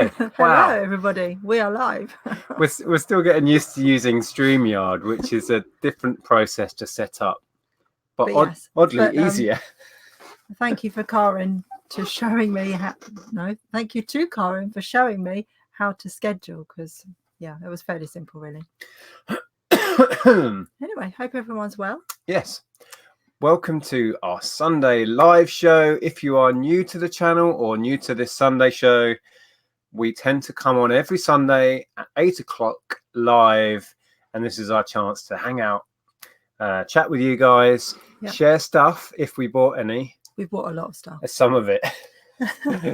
Hello, Wow. everybody. We are live. We're still getting used to using StreamYard, which is a different process to set up, but yes, oddly easier. Thank you for Karen to showing me how. No, thank you to Karen for showing me how to schedule, because yeah, it was fairly simple, really. Anyway, hope everyone's well. Yes. Welcome to our Sunday live show. If you are new to the channel or new to this Sunday show, we tend to come on every Sunday at 8 o'clock live, and this is our chance to hang out, chat with you guys, share stuff if we bought any. We bought a lot of stuff. Some of it.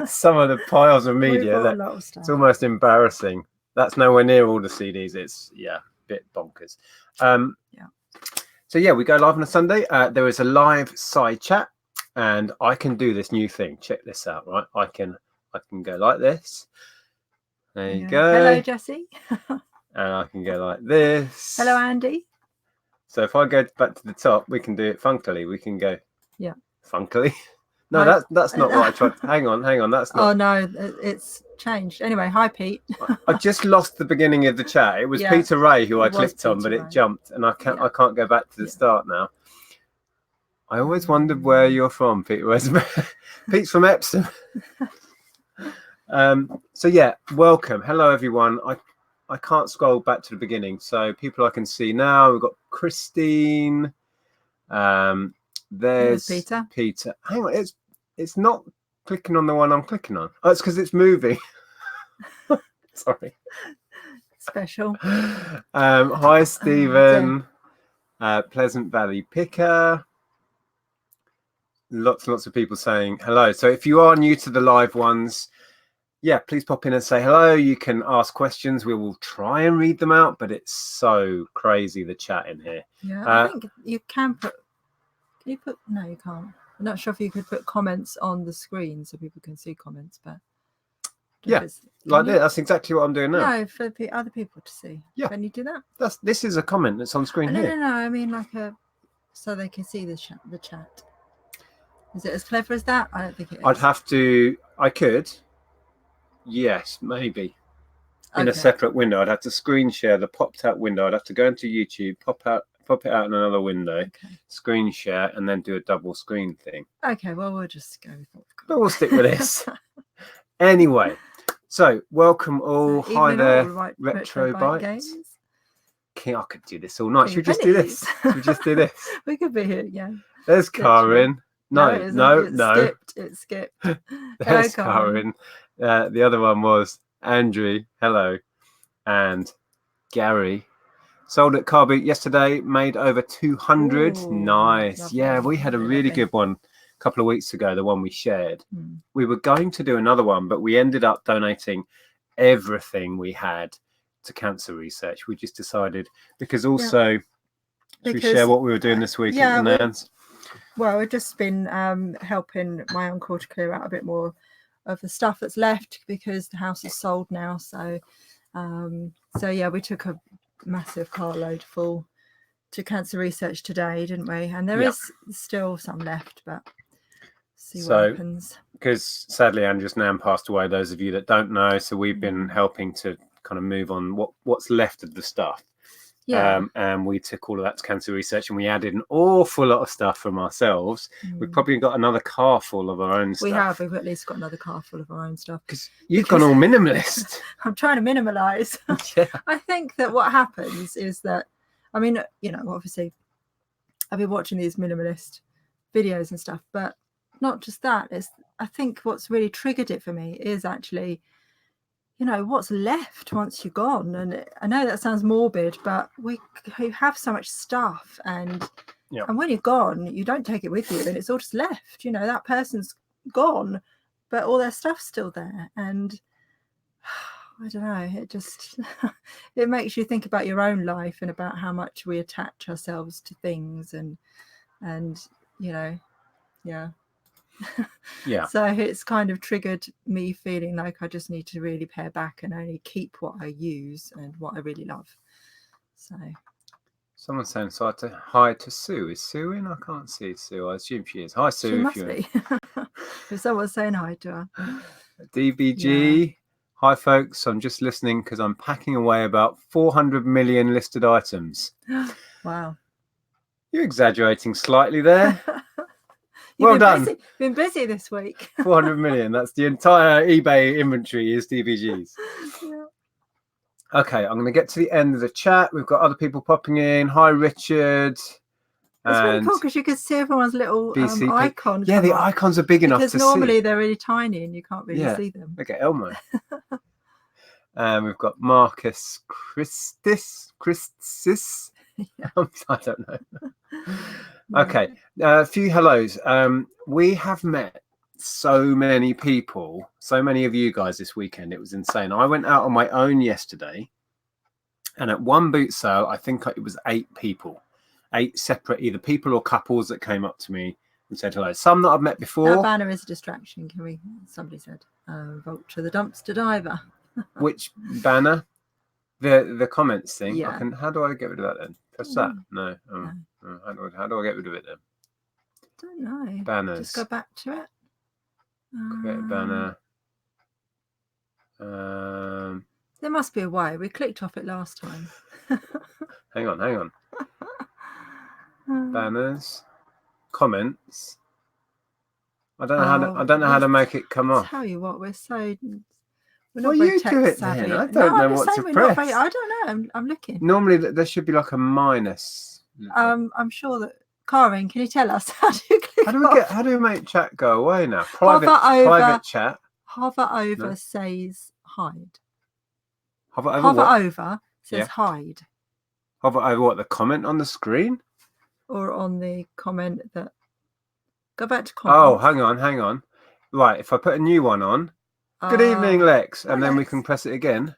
Some of the piles of media. A lot of stuff. It's almost embarrassing. That's nowhere near all the CDs. It's, a bit bonkers. So, we go live on a Sunday. There is a live side chat, and I can do this new thing. Check this out, right? I can go like this. There you go. Hello, Jessie. And I can go like this. Hello, Andy. So if I go back to the top, we can do it funkily. We can go funkily. No, that's not what I tried. Hang on. That's not. Oh no, it's changed. Anyway, hi Pete. I just lost the beginning of the chat. It was Peter Ray who I clicked on, but it jumped, and I can't go back to the start now. I always wondered where you're from, Peter. Pete's from Epsom. So welcome. Hello everyone. I can't scroll back to the beginning, so people I can see now. We've got Christine. There's Peter. Hang on, it's not clicking on the one I'm clicking on. Oh, it's because it's moving. Sorry. Special. Hi Stephen. Pleasant Valley Picker. Lots of people saying hello. So if you are new to the live ones, please pop in and say hello. You can ask questions. We will try and read them out, but it's so crazy, the chat in here. I think you can put. Can you put? No, you can't. I'm not sure if you could put comments on the screen so people can see comments, but like this. That's exactly what I'm doing now. No, for the other people to see. Yeah, can you do that? This is a comment that's on screen here. No. I mean, so they can see the chat. Is it as clever as that? I don't think it is. I could. Yes, maybe. In a separate window. I'd have to screen share the popped out window. I'd have to go into YouTube, pop it out in another window, screen share, and then do a double screen thing. Okay, well, we'll just go with what but we'll stick with this. Anyway, so welcome all. Hi there, Retro Bites. I could do this all night. Should we just do this? We could be here, yeah. There's Karen. No. It skipped. There's Karen. The other one was Andrew. Hello. And Gary. Sold at Car Boot yesterday. Made over 200. Ooh, nice. Lovely. Yeah, we had a really good one a couple of weeks ago, the one we shared. We were going to do another one, but we ended up donating everything we had to cancer research. We just decided because should we share what we were doing this week at the Nans? Well, we've just been helping my uncle to clear out a bit more of the stuff that's left because the house is sold now. So we took a massive carload full to cancer research today, didn't we? And there is still some left, but see what happens. Because sadly Andrea's nan passed away, those of you that don't know, so we've been helping to kind of move on what's left of the stuff. And we took all of that to cancer research, and we added an awful lot of stuff from ourselves. We've probably got another car full of our own stuff. We've at least got another car full of our own stuff. Because you've gone all minimalist. I'm trying to minimalize. I think that what happens is that, I mean, obviously I've been watching these minimalist videos and stuff, but not just that. I think what's really triggered it for me is actually, what's left once you're gone. And I know that sounds morbid, but we have so much stuff, and when you're gone, you don't take it with you, and it's all just left. That person's gone, but all their stuff's still there. And I don't know, it just it makes you think about your own life and about how much we attach ourselves to things, and so it's kind of triggered me feeling like I just need to really pare back and only keep what I use and what I really love. So someone's saying hi to Sue. Is Sue in? I can't see Sue. I assume she is. Hi Sue. She must be. If someone's saying hi to her. DBG. Hi, folks. I'm just listening because I'm packing away about 400 million listed items. Wow. You're exaggerating slightly there. You've Well done. Been busy this week. 400 million. That's the entire eBay inventory is DVGs. Yeah. Okay, I'm going to get to the end of the chat. We've got other people popping in. Hi, Richard. It's really cool because you can see everyone's little icon. Yeah, the icons are big enough to see. Because normally they're really tiny and you can't really see them. Okay, Elmo. We've got Marcus Christis. Yeah. I don't know. Okay, a few hellos. We have met so many people, so many of you guys this weekend. It was insane. I went out on my own yesterday, and at one boot sale, I think it was 8 people. 8 separate either people or couples that came up to me and said hello. Some that I've met before. That banner is a distraction. Somebody said, Vulture the dumpster diver. Which banner? The comments thing. Yeah. How do I get rid of that then? Press that. No. How do I get rid of it then? Don't know. Banners. Just go back to it. Create a banner. There must be a way. We clicked off it last time. Hang on. Banners, comments. I don't know how to make it come off. Tell you what, we're not well, very you tech do it savvy. then. I don't know what to press. I don't know. I'm looking. Normally there should be like a minus. I'm sure that Karen, can you tell us how do you click how do we make chat go away now? Private chat. Hover over says hide. Hover over says hide. Hover over what? The comment on the screen? Or on the comment that... Go back to comments. Oh, hang on. Right, if I put a new one on. Good evening, Lex. And then we can press it again.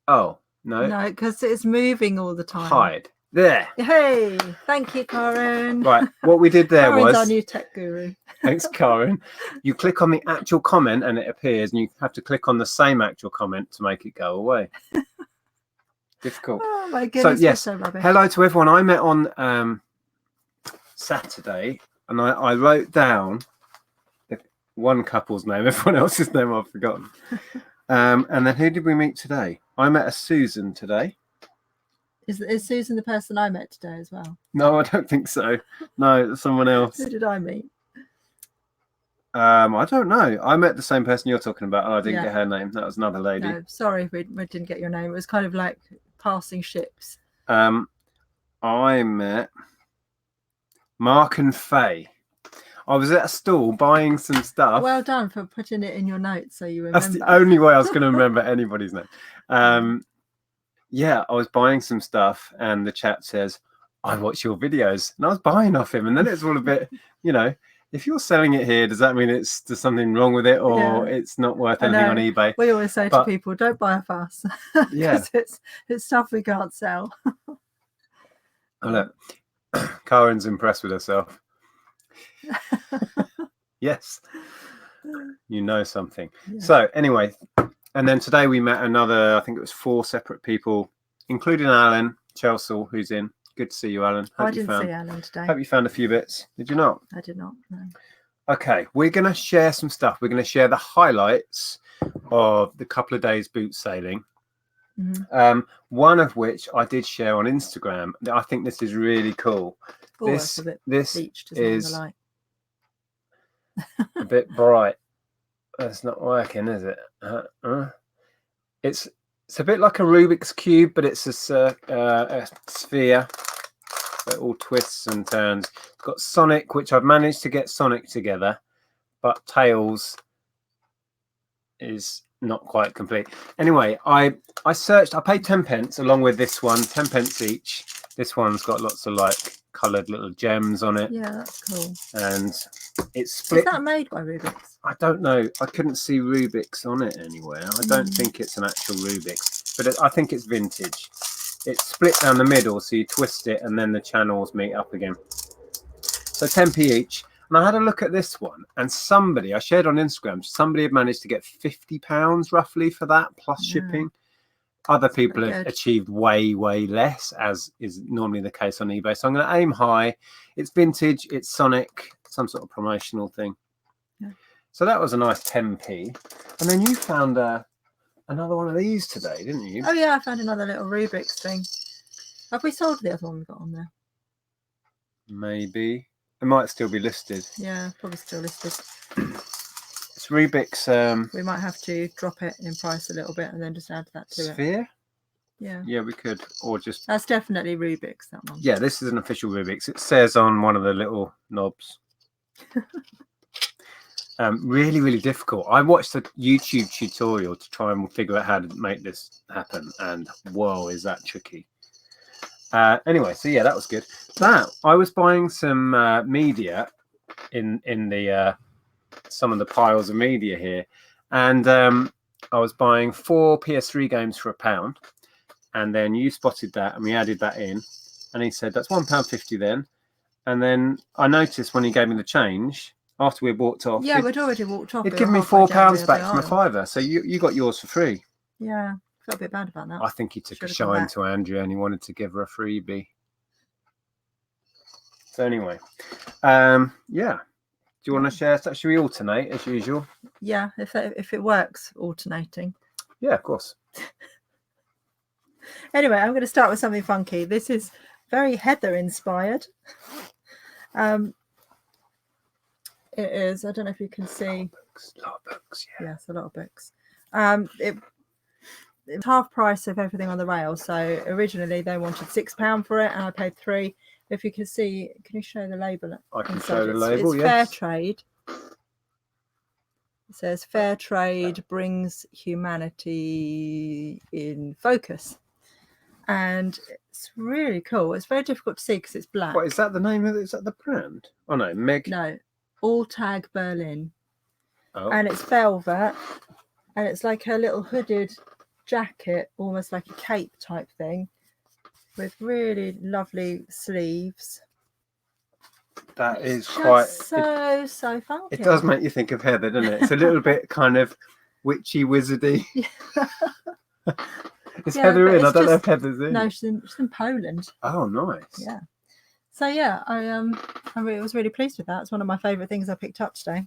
Oh, no. No, because it's moving all the time. Hide. There. Hey, thank you, Karen. Right, what we did there Karen's was... our new tech guru. Thanks, Karen. You click on the actual comment and it appears, and you have to click on the same actual comment to make it go away. Difficult. Oh, my goodness. So, yes, so rubbish. Hello to everyone. I met on Saturday, and I wrote down one couple's name. Everyone else's name I've forgotten. And then who did we meet today? I met a Susan today. Is Susan the person I met today as well? No, I don't think so. No, someone else. Who did I meet? I don't know. I met the same person you're talking about, and I didn't get her name. That was another lady. No, sorry, we didn't get your name. It was kind of like passing ships. I met Mark and Faye. I was at a stall buying some stuff. Well done for putting it in your notes so you remember. That's the only way I was going to remember anybody's name. Yeah, I was buying some stuff, and the chat says, I watch your videos. And I was buying off him. And then it's all a bit, if you're selling it here, does that mean there's something wrong with it, or it's not worth anything on eBay? We always say to people, don't buy off us. Yeah. It's stuff we can't sell. Oh, look. Karen's impressed with herself. Yes. You know something. Yeah. So anyway, and then today we met another, I think it was 4 separate people, including Alan Chelsea, who's in. Good to see you, Alan. I didn't see Alan today. Hope you found a few bits. Did you not? I did not, no. Okay, we're going to share some stuff. We're going to share the highlights of the couple of days boot sailing. Mm-hmm. One of which I did share on Instagram. I think this is really cool. Oh, this bleached, is a bit bright. It's not working, is it? It's a bit like a Rubik's Cube, but it's a sphere. So it all twists and turns. It's got Sonic, which I've managed to get Sonic together, but Tails is not quite complete. Anyway, I searched. I paid 10 pence along with this one, 10 pence each. This one's got lots of like coloured little gems on it. Yeah, that's cool. And it's split. Is that made by Rubik's? I don't know. I couldn't see Rubik's on it anywhere. I don't think it's an actual Rubik's, but I think it's vintage. It's split down the middle, so you twist it and then the channels meet up again. So 10p each. And I had a look at this one, and I shared on Instagram, somebody had managed to get £50 roughly for that, plus shipping. Other people have achieved way, way less, as is normally the case on eBay. So I'm going to aim high. It's vintage, it's Sonic, some sort of promotional thing. Yeah. So that was a nice 10p. And then you found another one of these today, didn't you? Oh yeah, I found another little Rubik's thing. Have we sold the other one we got on there? Maybe. It might still be listed. Yeah, probably still listed. It's Rubik's. We might have to drop it in price a little bit and then just add that to it. Sphere? Yeah. Yeah, we could. Or just... That's definitely Rubik's, that one. Yeah, this is an official Rubik's. It says on one of the little knobs. Really, really difficult. I watched a YouTube tutorial to try and figure out how to make this happen. And whoa, is that tricky. Anyway, so yeah, that was good. I was buying some media in the some of the piles of media here, and I was buying 4 PS3 games for £1, and then you spotted that and we added that in, and he said that's £1.50 then, and then I noticed when he gave me the change after we walked off. Yeah, we'd already walked off. It'd given me £4 back from a £5, so you got yours for free. Yeah. Felt a bit bad about that. I think he took a shine to Andrea and he wanted to give her a freebie. So anyway, yeah. Do you want to share? Should we alternate as usual? Yeah, if it works, alternating. Yeah, of course. Anyway, I'm going to start with something funky. This is very Heather inspired. It is. I don't know if you can see. A lot of books. Yeah. Yes, a lot of books. It's half price of everything on the rail. So originally they wanted £6 for it, and I paid £3. If you can see, can you show the label? I can show the label. It's yes. Fair Trade. It says Fair Trade brings humanity in focus, and it's really cool. It's very difficult to see because it's black. What is that? The name of it? Is that the brand? Oh no, Meg. No, All Tag Berlin. Oh. And it's velvet, and it's like a little hooded jacket, almost like a cape type thing, with really lovely sleeves. That is just quite so funky. It does make you think of Heather, doesn't it? It's a little bit kind of witchy, wizardy. Is Heather in? I don't know if Heather's in. No, she's in Poland. Oh, nice. Yeah. So yeah, I was really pleased with that. It's one of my favourite things I picked up today.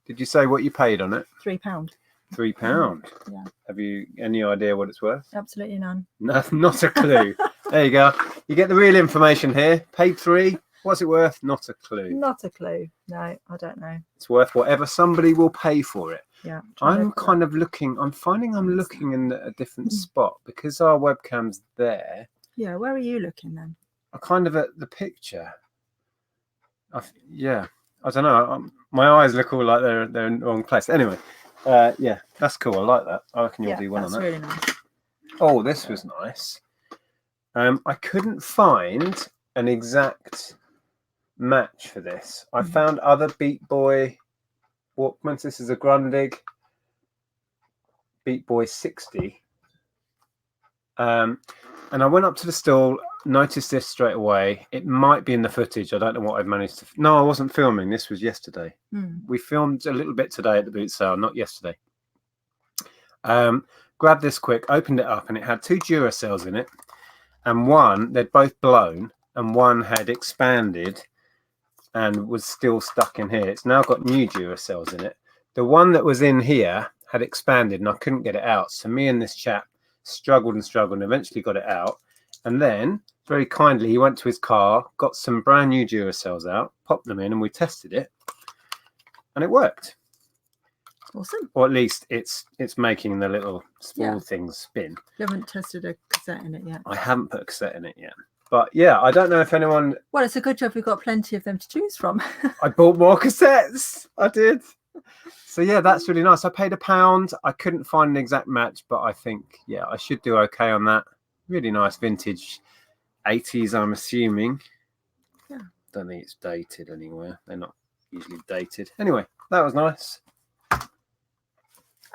Did you say what you paid on it? £3. £3. Yeah. Have you any idea what it's worth? Absolutely none. No, not a clue. There you go. You get the real information here. Paid £3. What's it worth? Not a clue. Not a clue. No, I don't know. It's worth whatever somebody will pay for it. Yeah. I'm kind of looking. I'm finding I'm looking in a different spot because our webcam's there. Yeah. Where are you looking then? I'm kind of at the picture. Yeah. I don't know. My eyes look all like they're in the wrong place. Anyway, yeah, that's cool. I like that. I reckon you'll do well on that. That's really nice. Oh, this was nice. I couldn't find an exact match for this. I found other Beat Boy Walkmans. This is a Grundig Beat Boy 60. And I went up to the stall, noticed this straight away. It might be in the footage. I don't know what I've managed to... No, I wasn't filming. This was yesterday. We filmed a little bit today at the boot sale, not yesterday. Grabbed this quick, opened it up, and it had 2 Duracells in it. And one, they'd both blown, and one had expanded and was still stuck in here. It's now got new Duracells in it. The one that was in here had expanded, and I couldn't get it out. So me and this chap struggled and eventually got it out. And then, very kindly, he went to his car, got some brand new Duracells out, popped them in, and we tested it. And it worked. Awesome. Or at least it's making the little small things spin. You haven't tested a cassette in it yet. I haven't put a cassette in it yet. But yeah, I don't know if anyone... Well, it's a good job we've got plenty of them to choose from. I bought more cassettes. I did. So yeah, that's really nice. I paid £1. I couldn't find an exact match, but I think, yeah, I should do okay on that. Really nice vintage 80s, I'm assuming. Yeah. Don't think it's dated anywhere. They're not usually dated. Anyway, that was nice.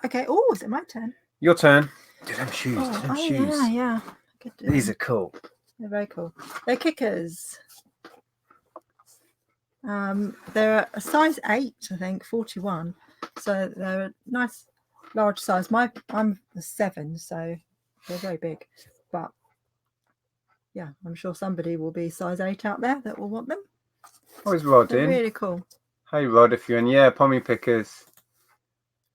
Okay. Oh, is it my turn? Your turn. Do them shoes. Do them shoes. Yeah. These are cool. They're very cool. They're kickers. They're a size 8, I think, 41. So they're a nice large size. I'm a 7, so they're very big. But yeah, I'm sure somebody will be size 8 out there that will want them. Oh, is Rod They're in? really cool. Hey Rod, if you're in, yeah, Pommy Pickers.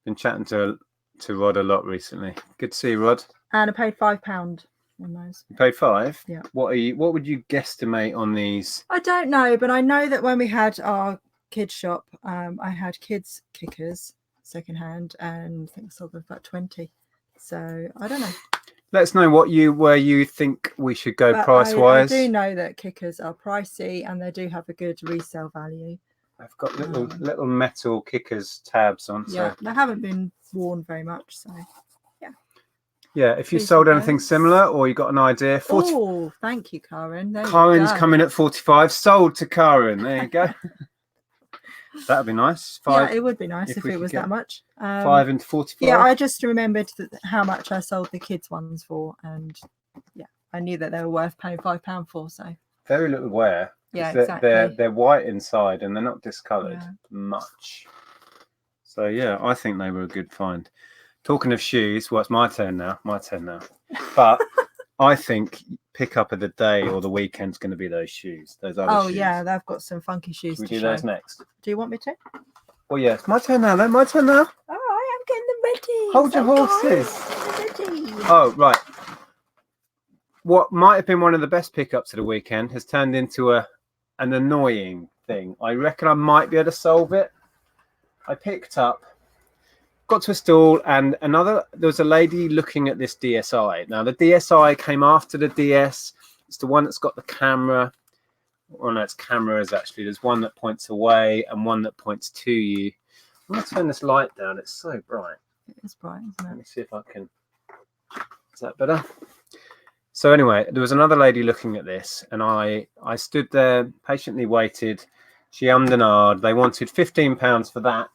Been chatting to to Rod a lot recently. Good to see you, Rod. And I paid £5 on those. You paid £5? Yeah. What would you guesstimate on these? I don't know, but I know that when we had our kids shop, I had kids kickers secondhand, and I think I sold them for about 20. So I don't know. Let us know where you think we should go price wise. I do know that kickers are pricey and they do have a good resale value. I've got little metal kickers tabs on. Yeah, so. they haven't been worn very much, so yeah. Yeah, if you sold anything similar or you got an idea. Oh, thank you, Karen. Karen's coming at 45. Sold to Karen. There you go. That'd be nice. Yeah, it would be nice if it was that much. 5 and 45. Yeah, I just remembered how much I sold the kids ones for, and yeah, I knew that they were worth paying £5 for. So very little wear. Yeah, exactly. They're white inside and they're not discoloured much. So yeah, I think they were a good find. Talking of shoes, well, it's my turn now. But I think pick-up of the day or the weekend's going to be those shoes. Those other shoes. Yeah, they've got some funky shoes. We do those next. Do you want me to? Well, yeah, it's my turn now. Then my turn now. All right, I'm getting them ready. Hold your horses. Oh, right. What might have been one of the best pickups of the weekend has turned into an annoying thing. I reckon I might be able to solve it. I got to a stall, and there was a lady looking at this DSi. Now the DSi came after the DS. It's the one that's got the camera. Well, no, it's cameras actually. There's one that points away and one that points to you. I'm gonna turn this light down. It's so bright. It is bright, isn't it? Let me see if I can. Is that better? So anyway, there was another lady looking at this, and I stood there, patiently waited. She ummed and ahed. They wanted £15 for that,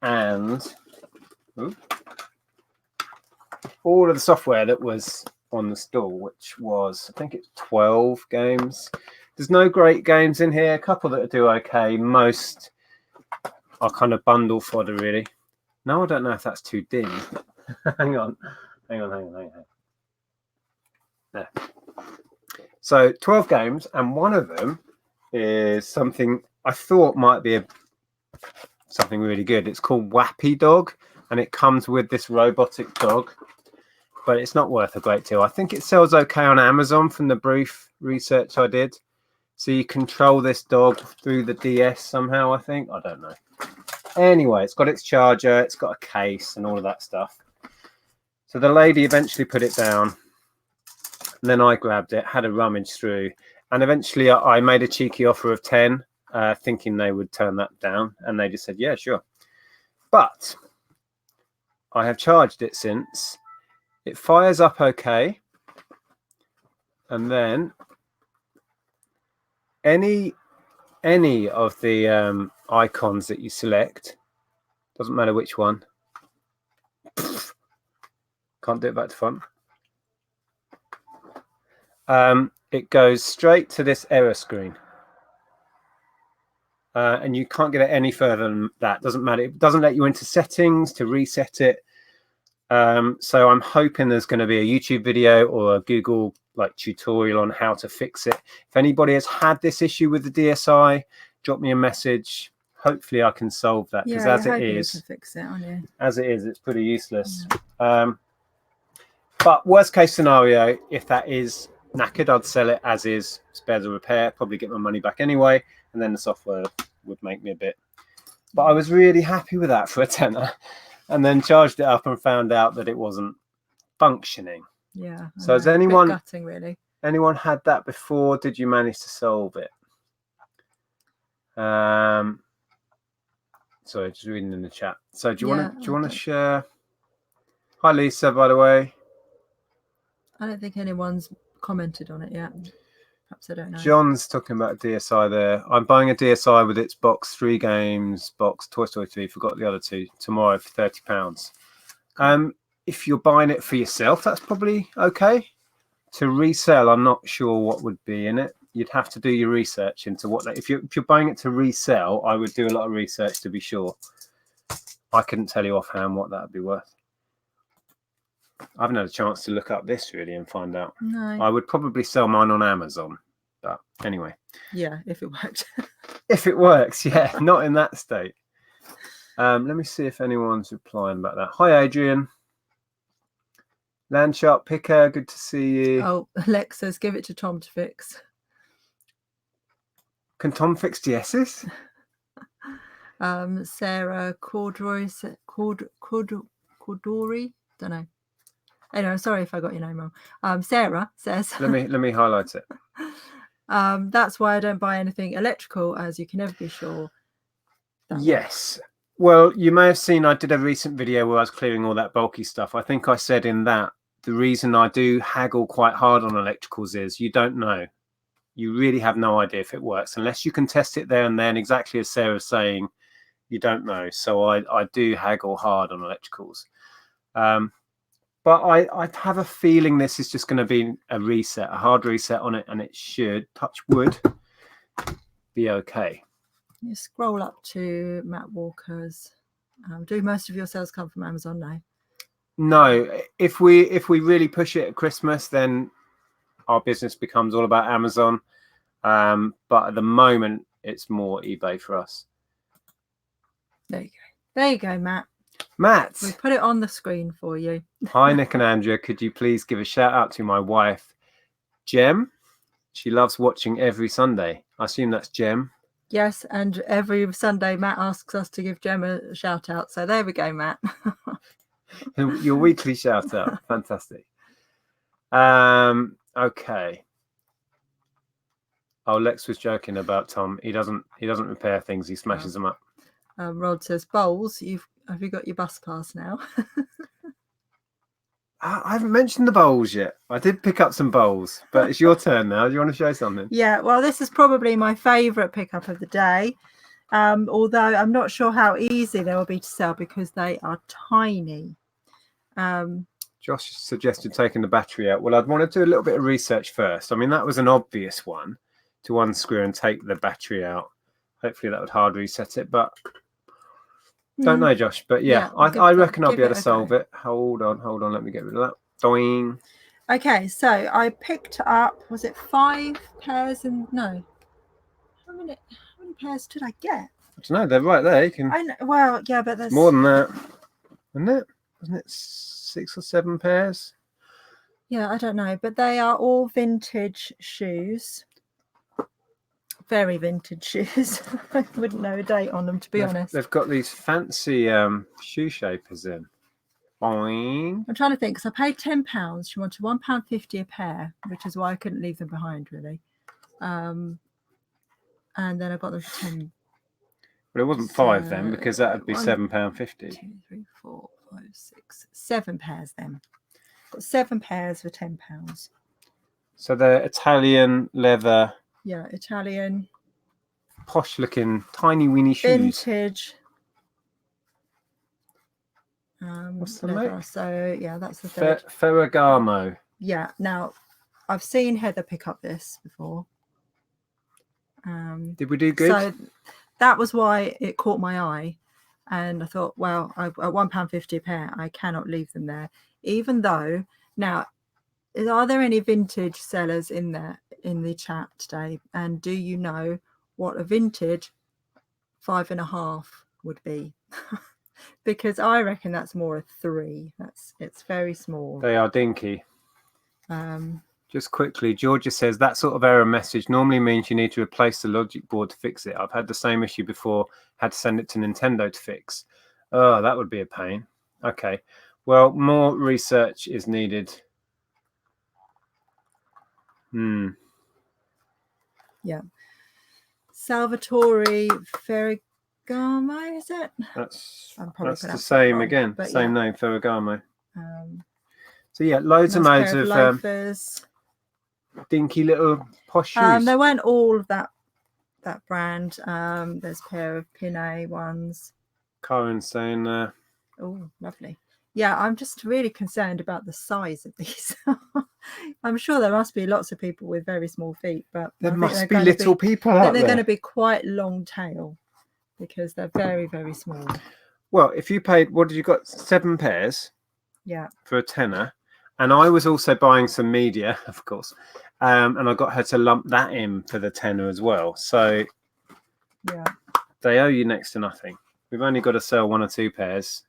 and all of the software that was on the stall, which was, I think it's 12 games. There's no great games in here. A couple that do okay. Most are kind of bundle fodder, really. No, I don't know if that's too dim. Hang on. There. So 12 games, and one of them is something I thought might be something really good. It's called Wappy Dog, and it comes with this robotic dog, but it's not worth a great deal. I think it sells okay on Amazon from the brief research I did. So you control this dog through the DS somehow, I think. I don't know. Anyway, it's got its charger, it's got a case and all of that stuff. So the lady eventually put it down, and then I grabbed it, had a rummage through, and eventually I made a cheeky offer of 10, thinking they would turn that down, and they just said, yeah, sure. But I have charged it since. It fires up okay, and then any of the icons that you select, doesn't matter which one, can't do it back to front. It goes straight to this error screen, and you can't get it any further than that. Doesn't matter. It doesn't let you into settings to reset it. So I'm hoping there's going to be a YouTube video or a Google tutorial on how to fix it. If anybody has had this issue with the DSi, drop me a message. Hopefully I can solve that, because as it is, you can fix it, aren't you? As it is, it's pretty useless. Yeah. But worst case scenario, if that is knackered, I'd sell it as is, spares a repair, probably get my money back anyway, and then the software would make me a bit. But I was really happy with that for a tenner, and then charged it up and found out that it wasn't functioning. Yeah. So has anyone gutting, really. Anyone had that before? Did you manage to solve it? Sorry, just reading in the chat. So do you want to share? Hi Lisa, by the way. I don't think anyone's commented on it yet. Perhaps I don't know. John's talking about DSi there. I'm buying a DSi with its box, 3 games, box, Toy Story 3, forgot the other 2, tomorrow for £30. If you're buying it for yourself, that's probably okay. To resell, I'm not sure what would be in it. You'd have to do your research into what if you're buying it to resell, I would do a lot of research to be sure. I couldn't tell you offhand what that would be worth. I haven't had a chance to look up this really and find out. No. I would probably sell mine on Amazon, but anyway. Yeah, if it worked. If it works, yeah, not in that state. Let me see if anyone's replying about that. Hi, Adrian. Landshark Picker, good to see you. Oh, Alex says, give it to Tom to fix. Can Tom fix GSs? Sarah Corduroy, Cordori, don't know. Anyway, sorry if I got your name wrong. Sarah says, let me highlight it. That's why I don't buy anything electrical, as you can never be sure. Yes. Well, you may have seen I did a recent video where I was clearing all that bulky stuff. I think I said in that the reason I do haggle quite hard on electricals is you don't know. You really have no idea if it works unless you can test it there and then, exactly as Sarah's saying. You don't know. So I do haggle hard on electricals. But I have a feeling this is just going to be a reset, a hard reset on it, and it should, touch wood, be okay. You scroll up to Matt Walker's. Do most of your sales come from Amazon now? No. If we really push it at Christmas, then our business becomes all about Amazon. But at the moment, it's more eBay for us. There you go. There you go, Matt. Matt. We put it on the screen for you. Hi, Nick and Andrea. Could you please give a shout out to my wife, Jem? She loves watching every Sunday. I assume that's Jem. Yes, and every Sunday Matt asks us to give Jem a shout out. So there we go, Matt. Your weekly shout out. Fantastic. Okay. Oh, Lex was joking about Tom. He doesn't repair things, he smashes them up. Rod says, bowls, have you got your bus pass now? I haven't mentioned the bowls yet. I did pick up some bowls, but it's your turn now. Do you want to show something? Yeah, well, this is probably my favourite pickup of the day. Although I'm not sure how easy they will be to sell because they are tiny. Josh suggested taking the battery out. Well, I'd want to do a little bit of research first. I mean, that was an obvious one to unscrew and take the battery out. Hopefully that would hard reset it, but don't know, Josh. But yeah, I reckon I'll be able to solve it. Hold on. Let me get rid of that. Doing. Okay, so I picked up, was it 5 pairs? And no, how many pairs did I get? I don't know. They're right there. You can. I know, well, yeah, but there's more than that, isn't it? Wasn't it 6 or 7 pairs? Yeah, I don't know, but they are all vintage shoes. Very vintage shoes. I wouldn't know a date on them, to be honest. They've got these fancy shoe shapers in. Boing. I'm trying to think, because I paid £10. She wanted £1.50 a pair, which is why I couldn't leave them behind, really. And then I got them for 10. But it wasn't 5 then, because that would be £7.50. 2, 3, 4, 5, 6, 7 pairs then. Got 7 pairs for £10. So they're Italian leather. Yeah, Italian. Posh looking tiny weeny shoes. Vintage. What's the leather. make? So yeah, that's the third. Ferragamo. Yeah. Now, I've seen Heather pick up this before. Did we do good? So that was why it caught my eye, and I thought, well, at £1.50 a pair, I cannot leave them there. Even though, now, are there any vintage sellers in there in the chat today? And do you know what a vintage 5.5 would be? Because I reckon that's more a 3. It's very small. They are dinky. Just quickly, Georgia says that sort of error message normally means you need to replace the logic board to fix it. I've had the same issue before, had to send it to Nintendo to fix. Oh, that would be a pain. Okay, well, more research is needed. Yeah. Salvatore Ferragamo, is it? That's the same again. Same name, Ferragamo. So yeah, loads and loads of loafers. Dinky little posh shoes. They weren't all of that brand. There's a pair of Pinay ones. Karen saying oh, lovely. Yeah, I'm just really concerned about the size of these. I'm sure there must be lots of people with very small feet, but there must be little people out there. They're going to be quite long tail because they're very, very small. Well, if you paid, what did you got? 7 pairs? Yeah. For a tenner. And I was also buying some media, of course. And I got her to lump that in for the tenner as well. So yeah, they owe you next to nothing. We've only got to sell 1 or 2 pairs.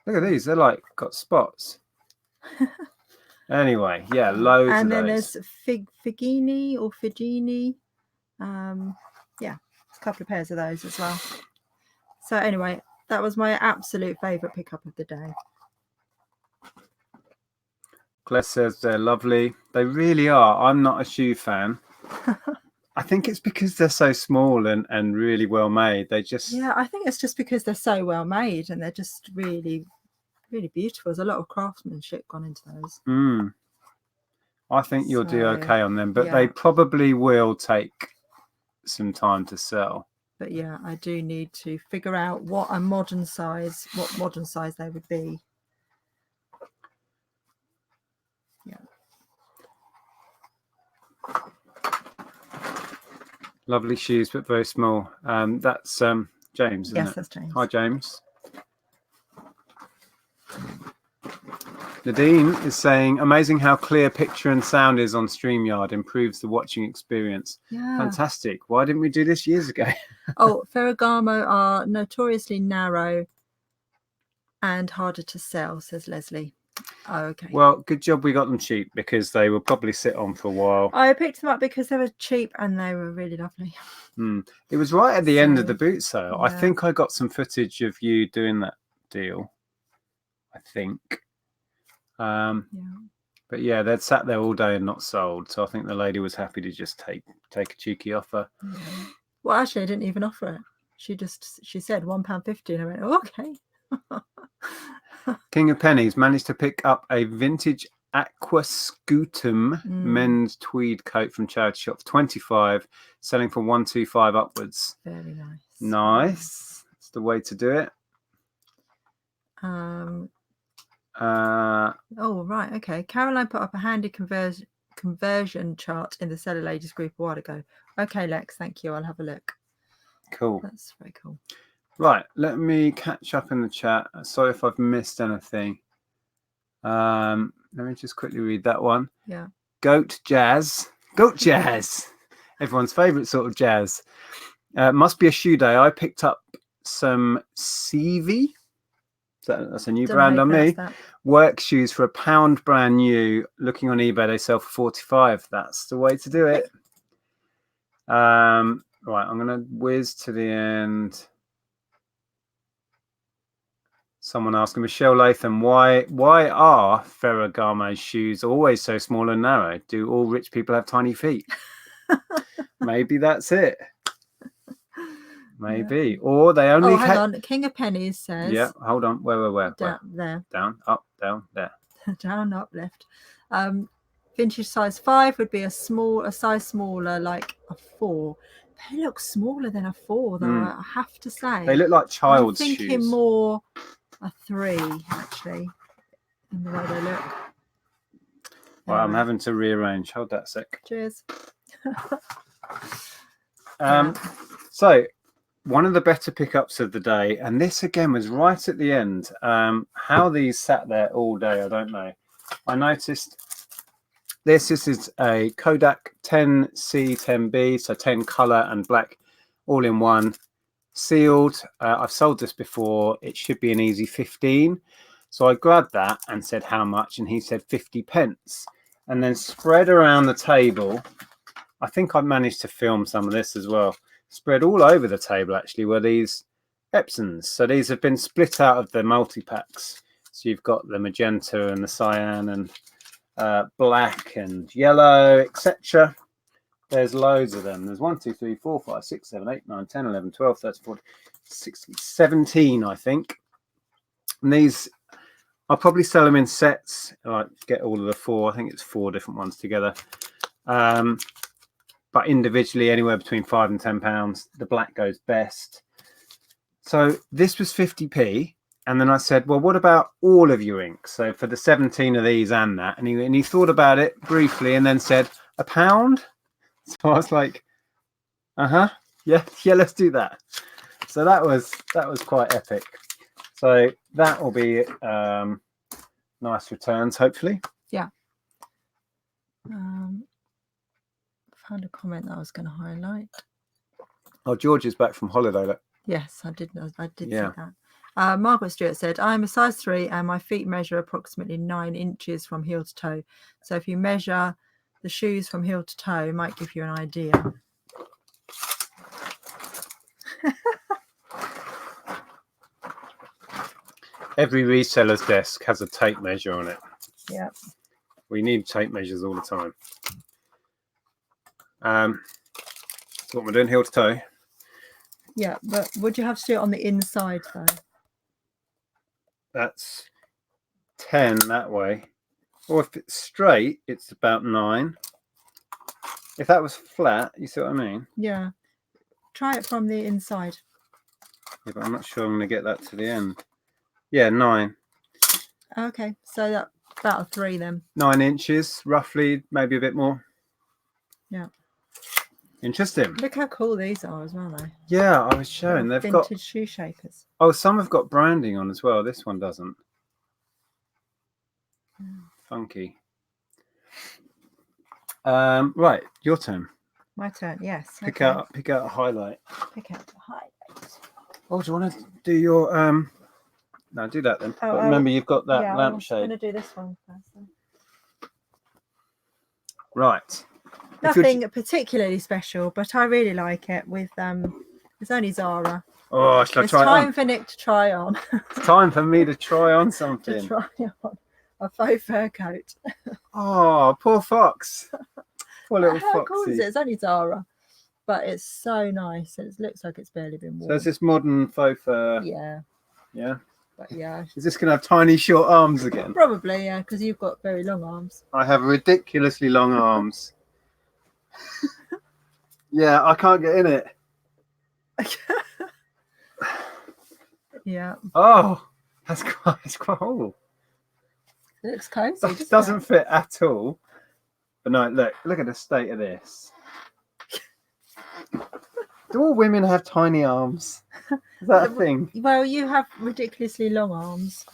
Look at these. They're like got spots. Anyway, yeah, loads and of then those. there's Figini or Figini. Yeah, a couple of pairs of those as well. So anyway, that was my absolute favourite pickup of the day. Claire says they're lovely. They really are. I'm not a shoe fan. I think it's because they're so small and really well made. They just... Yeah, I think it's just because they're so well made and they're just really, really beautiful. There's a lot of craftsmanship gone into those. I think you'll do okay on them, but they probably will take some time to sell. But yeah, I do need to figure out what modern size they would be. Yeah. Lovely shoes, but very small. That's James, isn't it? Yes, that's James. Hi, James. Nadine is saying, amazing how clear picture and sound is on StreamYard, improves the watching experience. Yeah. Fantastic. Why didn't we do this years ago? Oh, Ferragamo are notoriously narrow and harder to sell, says Leslie. Oh, okay. Well, good job we got them cheap, because they will probably sit on for a while. I picked them up because they were cheap and they were really lovely. It was right at the end of the boot sale. Yeah. I think I got some footage of you doing that deal. I think. But yeah, they'd sat there all day and not sold. So I think the lady was happy to just take a cheeky offer. Yeah. Well, actually, I didn't even offer it. She said £1.50 and I went, oh, okay. King of Pennies managed to pick up a vintage Aqua Scutum men's tweed coat from charity shop for 25, selling for 125 upwards. Very nice. Nice. That's the way to do it. Oh, right. Okay. Caroline put up a handy conversion chart in the Seller Ladies group a while ago. Okay, Lex, thank you. I'll have a look. Cool. That's very cool. Right. Let me catch up in the chat. Sorry if I've missed anything. Let me just quickly read that one. Yeah. Goat jazz. Goat jazz. Everyone's favourite sort of jazz. Must be a shoe day. I picked up some CV. That's a new brand on me. Work shoes for £1 brand new. Looking on eBay, they sell for 45. That's the way to do it. Right, I'm gonna whiz to the end. Someone asking Michelle Latham, why are Ferragamo's shoes always so small and narrow? Do all rich people have tiny feet? Maybe that's it. Maybe. Or they only... Oh, hang on. King of Pennies says... Yeah, hold on. Where? Down, there. Down, up, down, there. Down, up, left. Vintage size 5 would be a size smaller, like a 4. They look smaller than a 4, though, I have to say. They look like child's shoes. I'm thinking more a 3, actually, in the way they look. Well, I'm having to rearrange. Hold that a sec. Cheers. So... one of the better pickups of the day, and this again was right at the end. How these sat there all day, I don't know. I noticed this is a Kodak 10C10B, so 10 color and black all in one, sealed. I've sold this before. It should be an easy 15. So I grabbed that and said how much, and he said 50p, and then spread around the table. I think I managed to film some of this as well. Spread all over the table actually were these Epsons. So these have been split out of the multi-packs. So you've got the magenta and the cyan and black and yellow, etc. There's loads of them. There's 1, 2, 3, 4, 5, 6, 7, 8, 9, 10, 11, 12, 13, 14, 16, 17, I think. And these, I'll probably sell them in sets. I get all of the 4. I think it's 4 different ones together. But individually, anywhere between £5 and £10. The black goes best. So this was 50p. And then I said, well, what about all of your ink? So for the 17 of these and that. And he thought about it briefly and then said, £1? So I was like, yeah, let's do that. So that was quite epic. So that will be nice returns, hopefully. Yeah. Found a comment that I was going to highlight. Oh, George is back from holiday. Look. Yes, I did see Yeah. that. Margaret Stewart said, I'm a size 3 and my feet measure approximately 9 inches from heel to toe. So if you measure the shoes from heel to toe, it might give you an idea. Every reseller's desk has a tape measure on it. Yeah. We need tape measures all the time. So what we're doing, heel to toe. Yeah, but would you have to do it on the inside though? That's 10 that way. Or if it's straight, it's about 9. If that was flat, you see what I mean? Yeah. Try it from the inside. Yeah, but I'm not sure I'm going to get that to the end. Yeah, 9. Okay, so that's about a 3 then. 9 inches, roughly, maybe a bit more. Yeah. Interesting. Look how cool these are as well, though. Yeah, I was showing. They've vintage got shoe shapers. Oh, some have got branding on as well. This one doesn't. Funky. Right, your turn. My turn. Yes. Pick out a highlight. Pick out the highlight. Oh, do you want to do your No, do that then. Oh, but remember, you've got that lampshade. I'm going to do this one first. Then. Right. Nothing particularly special, but I really like it. With it's only Zara. Oh, shall I it's try time it on? for Nick to try on. It's time for me to try on something. to try on a faux fur coat. Oh, poor fox. Poor little How foxy. cool is it? It's only Zara, but it's so nice. It looks like it's barely been worn. So it's this modern faux fur. Yeah. Yeah. But yeah. Is this gonna have tiny short arms again? Probably, yeah, because you've got very long arms. I have ridiculously long arms. Yeah, I can't get in it. Yeah. Oh, that's quite old. It looks cozy. It doesn't fit at all. But no, look at the state of this. Do all women have tiny arms? Is that a thing? Well, you have ridiculously long arms.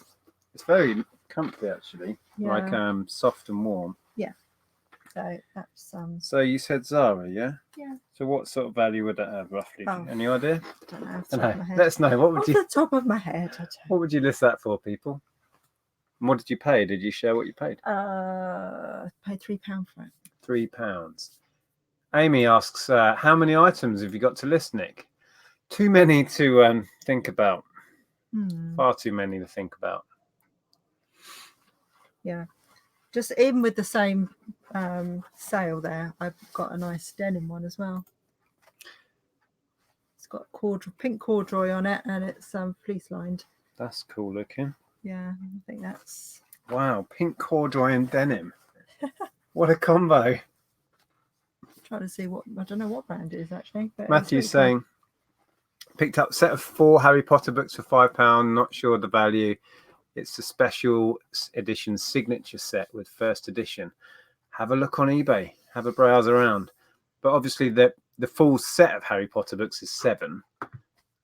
It's very comfy actually. Yeah. Like soft and warm. Yeah. So that's So you said Zara, yeah? Yeah. So what sort of value would that have roughly? Oh, Any idea? I don't know. Let us know. What would off you the top of my head? What would you list that for, people? And what did you pay? Did you share what you paid? Paid £3 for it. £3. Amy asks, how many items have you got to list, Nick? Too many to think about. Far too many to think about. Yeah. Just even with the same sale there, I've got a nice denim one as well. It's got pink corduroy on it, and it's fleece lined. That's cool looking. Yeah, I think that's... Wow, pink corduroy and denim. What a combo. Trying to see I don't know what brand it is actually. But Matthew's saying, picked up a set of 4 Harry Potter books for £5, not sure the value. It's a special edition signature set with first edition. Have a look on eBay, have a browse around. But obviously the full set of Harry Potter books is 7.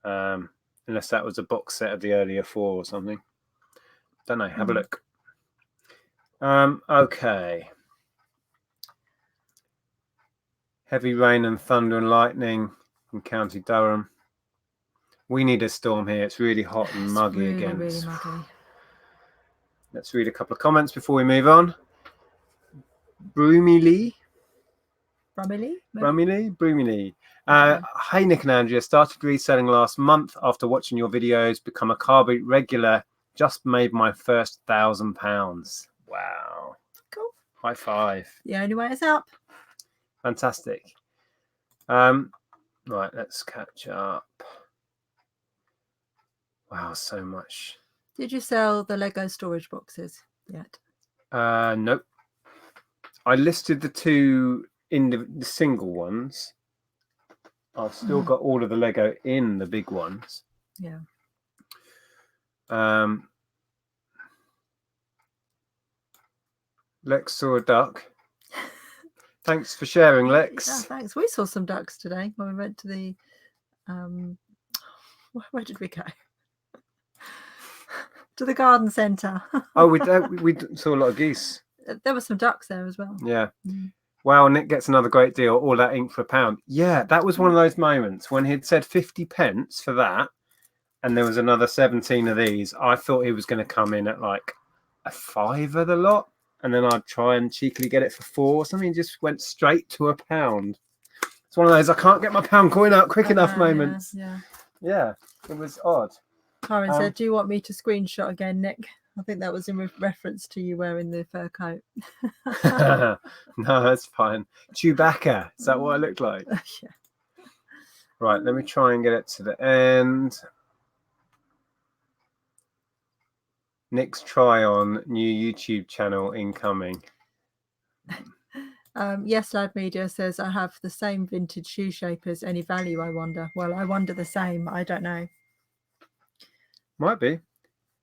Unless that was a box set of the earlier 4 or something. Don't know, have a look. Okay. Heavy rain and thunder and lightning in County Durham. We need a storm here. It's really hot and muggy again. Really muggy. Let's read a couple of comments before we move on. Brumily. Hey, Nick and Andrea. Started reselling last month after watching your videos. Become a car boot regular. Just made my first £1,000. Wow. Cool. High five. The only way is up. Fantastic. Right, let's catch up. Wow, so much. Did you sell the Lego storage boxes yet? Nope. I listed the 2 in the single ones. I've still got all of the Lego in the big ones. Yeah. Lex saw a duck. Thanks for sharing, Lex. Yeah, thanks. We saw some ducks today when we went to the where did we go? To the garden centre. Oh, we saw a lot of geese. There were some ducks there as well. Yeah. Wow, Nick gets another great deal. All that ink for £1. Yeah, that was one of those moments when he'd said 50p for that, and there was another 17 of these. I thought he was going to come in at like a £5 the lot, and then I'd try and cheekily get it for 4 or something. He just went straight to £1. It's one of those I can't get my pound coin out quick enough moments. Yeah, it was odd. Karen said, "Do you want me to screenshot again, Nick?" I think that was in reference to you wearing the fur coat. No, that's fine. Chewbacca. Is that what I look like? Yeah. Right, let me try and get it to the end. Nick's try-on new YouTube channel incoming. Yes, Lad Media says, "I have the same vintage shoe shapers. Any value, I wonder?" Well, I wonder the same. I don't know. Might be.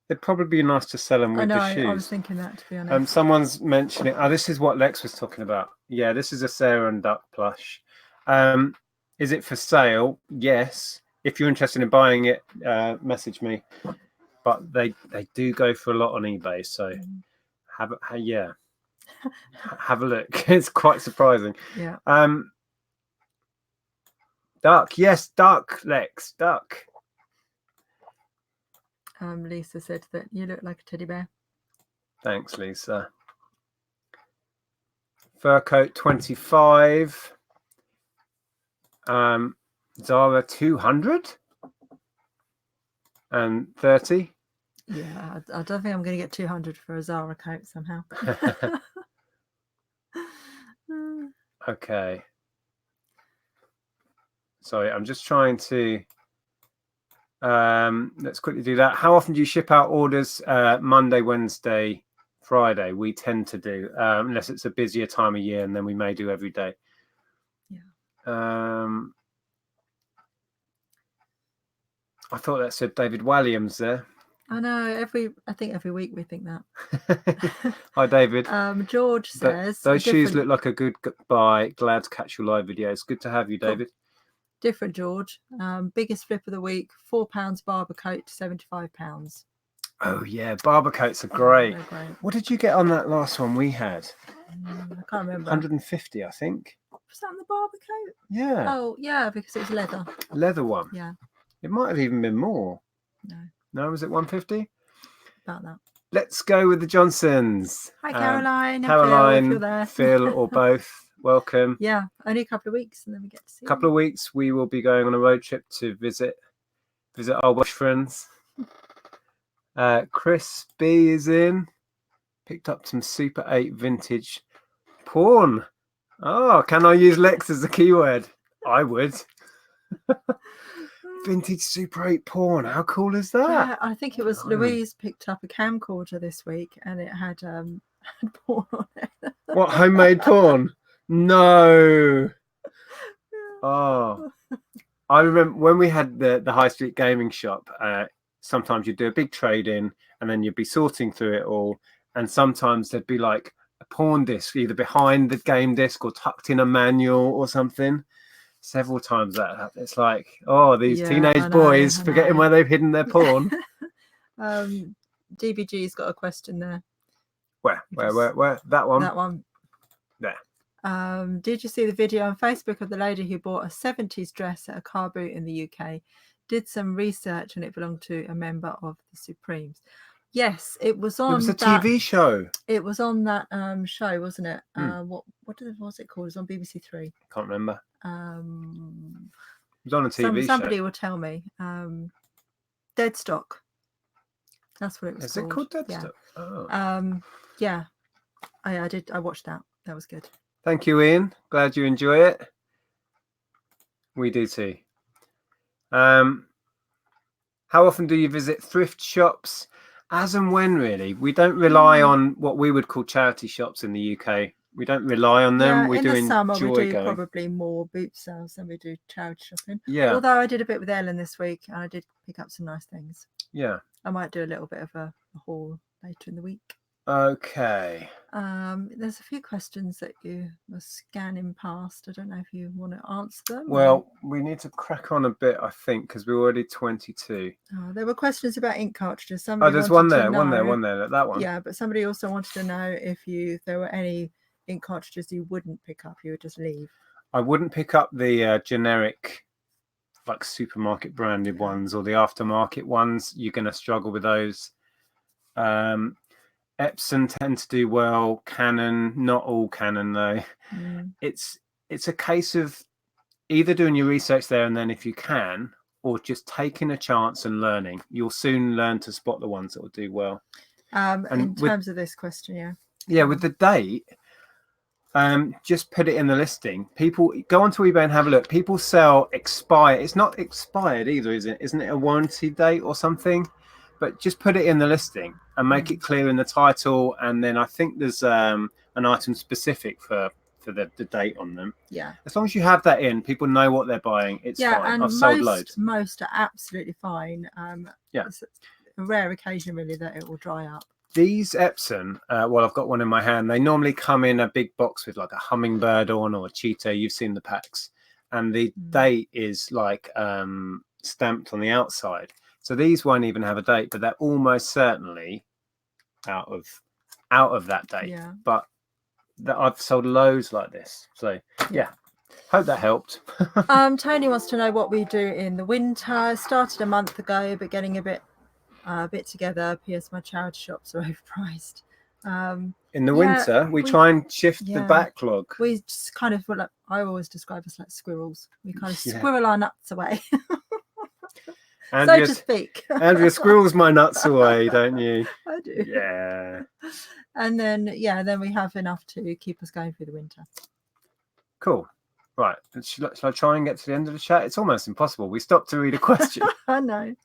It'd probably be nice to sell them with the shoes. I was thinking that, to be honest. Someone's mentioning. Oh, this is what Lex was talking about. Yeah, this is a Sarah and Duck plush. Is it for sale? Yes. If you're interested in buying it, message me. But they do go for a lot on eBay. So have a look. It's quite surprising. Yeah. Duck. Yes, Duck. Lex. Duck. Lisa said that you look like a teddy bear. Thanks, Lisa. Fur coat 25. Zara 200 and 30. Yeah, I don't think I'm going to get 200 for a Zara coat somehow. Okay. Sorry, I'm just trying to. Let's quickly do that. How often do you ship out orders? Monday, Wednesday, Friday. We tend to do, unless it's a busier time of year, and then we may do every day. Yeah. I thought that said David Williams there. I know. I think every week we think that. Hi, David. George says those shoes look like a good buy. Glad to catch your live videos. Good to have you, David. Cool. Different George. Biggest flip of the week: £4 barber coat to £75. Oh yeah, barber coats are great. They're great. What did you get on that last one we had? I can't remember. 150, I think. Was that on the barber coat? Yeah. Oh yeah, because it was leather. Leather one. Yeah. It might have even been more. No, was it 150? About that. Let's go with the Johnsons. Hi, Caroline. Caroline, Phil, if you're there. Phil, or both. Welcome. Yeah, only a couple of weeks, and then we get to see. A couple of weeks, we will be going on a road trip to visit our Welsh friends. Chris B is in. Picked up some Super 8 vintage porn. Oh, can I use Lex as a keyword? I would. Vintage Super 8 porn. How cool is that? Yeah, I think it was Louise picked up a camcorder this week, and it had porn on it. What, homemade porn? No. Oh, I remember when we had the high street gaming shop. Sometimes you'd do a big trade in, and then you'd be sorting through it all. And sometimes there'd be like a porn disc either behind the game disc or tucked in a manual or something. Several times that happened. It's like, oh, these teenage boys forgetting where they've hidden their porn. DBG's got a question there. Where? That one. That one. There. Did you see the video on Facebook of the lady who bought a 70s dress at a car boot in the UK? Did some research, and it belonged to a member of the Supremes. Yes, it was on. It was a TV show. It was on that show, wasn't it? What was it called? It was on BBC Three. Can't remember. It was on a TV show. Somebody will tell me. Deadstock. That's what it was. Is it called Deadstock? Yeah. Oh. Yeah. I did. I watched that. That was good. Thank you, Ian. Glad you enjoy it. We do too. How often do you visit thrift shops? As and when, really. We don't rely on what we would call charity shops in the UK. We don't rely on them. Yeah, in the summer, we do going. probably more boot sales than we do charity shopping. Yeah. Although I did a bit with Ellen this week, and I did pick up some nice things. Yeah. I might do a little bit of a haul later in the week. Okay. There's a few questions that you were scanning past. I don't know if you want to answer them. Well, we need to crack on a bit, I think, because we're already 22. Oh, there were questions about ink cartridges. There's one there, that one. Yeah, but somebody also wanted to know if there were any ink cartridges you wouldn't pick up? You would just leave? I wouldn't pick up the generic, like supermarket branded ones or the aftermarket ones. You're going to struggle with those. Epson tend to do well. Canon, not all Canon though. It's a case of either doing your research there and then if you can, or just taking a chance and learning. You'll soon learn to spot the ones that will do well. In terms of this question, with the date, just put it in the listing. People go onto eBay and have a look. People sell expired. It's not expired either, is it? Isn't it a warranty date or something? But just put it in the listing and make it clear in the title. And then I think there's an item specific for the date on them. Yeah. As long as you have that in, people know what they're buying. It's fine. And I've sold loads. Most are absolutely fine. It's a rare occasion really that it will dry up. These Epson, well, I've got one in my hand. They normally come in a big box with like a hummingbird on or a cheetah. You've seen the packs, and the date is like stamped on the outside. So these won't even have a date, but they're almost certainly out of that date. Yeah. But I've sold loads like this. So yeah, hope that helped. Tony wants to know what we do in the winter. Started a month ago, but getting a bit together. P.S. My charity shops are overpriced. In the winter, we try and shift the backlog. We just kind of, I always describe us like squirrels. We kind of squirrel our nuts away. Andrea, so to speak. Andrea squirrels my nuts away, don't you? I do. Yeah. And then we have enough to keep us going through the winter. Cool. Right. Shall I try and get to the end of the chat? It's almost impossible. We stopped to read a question. I know.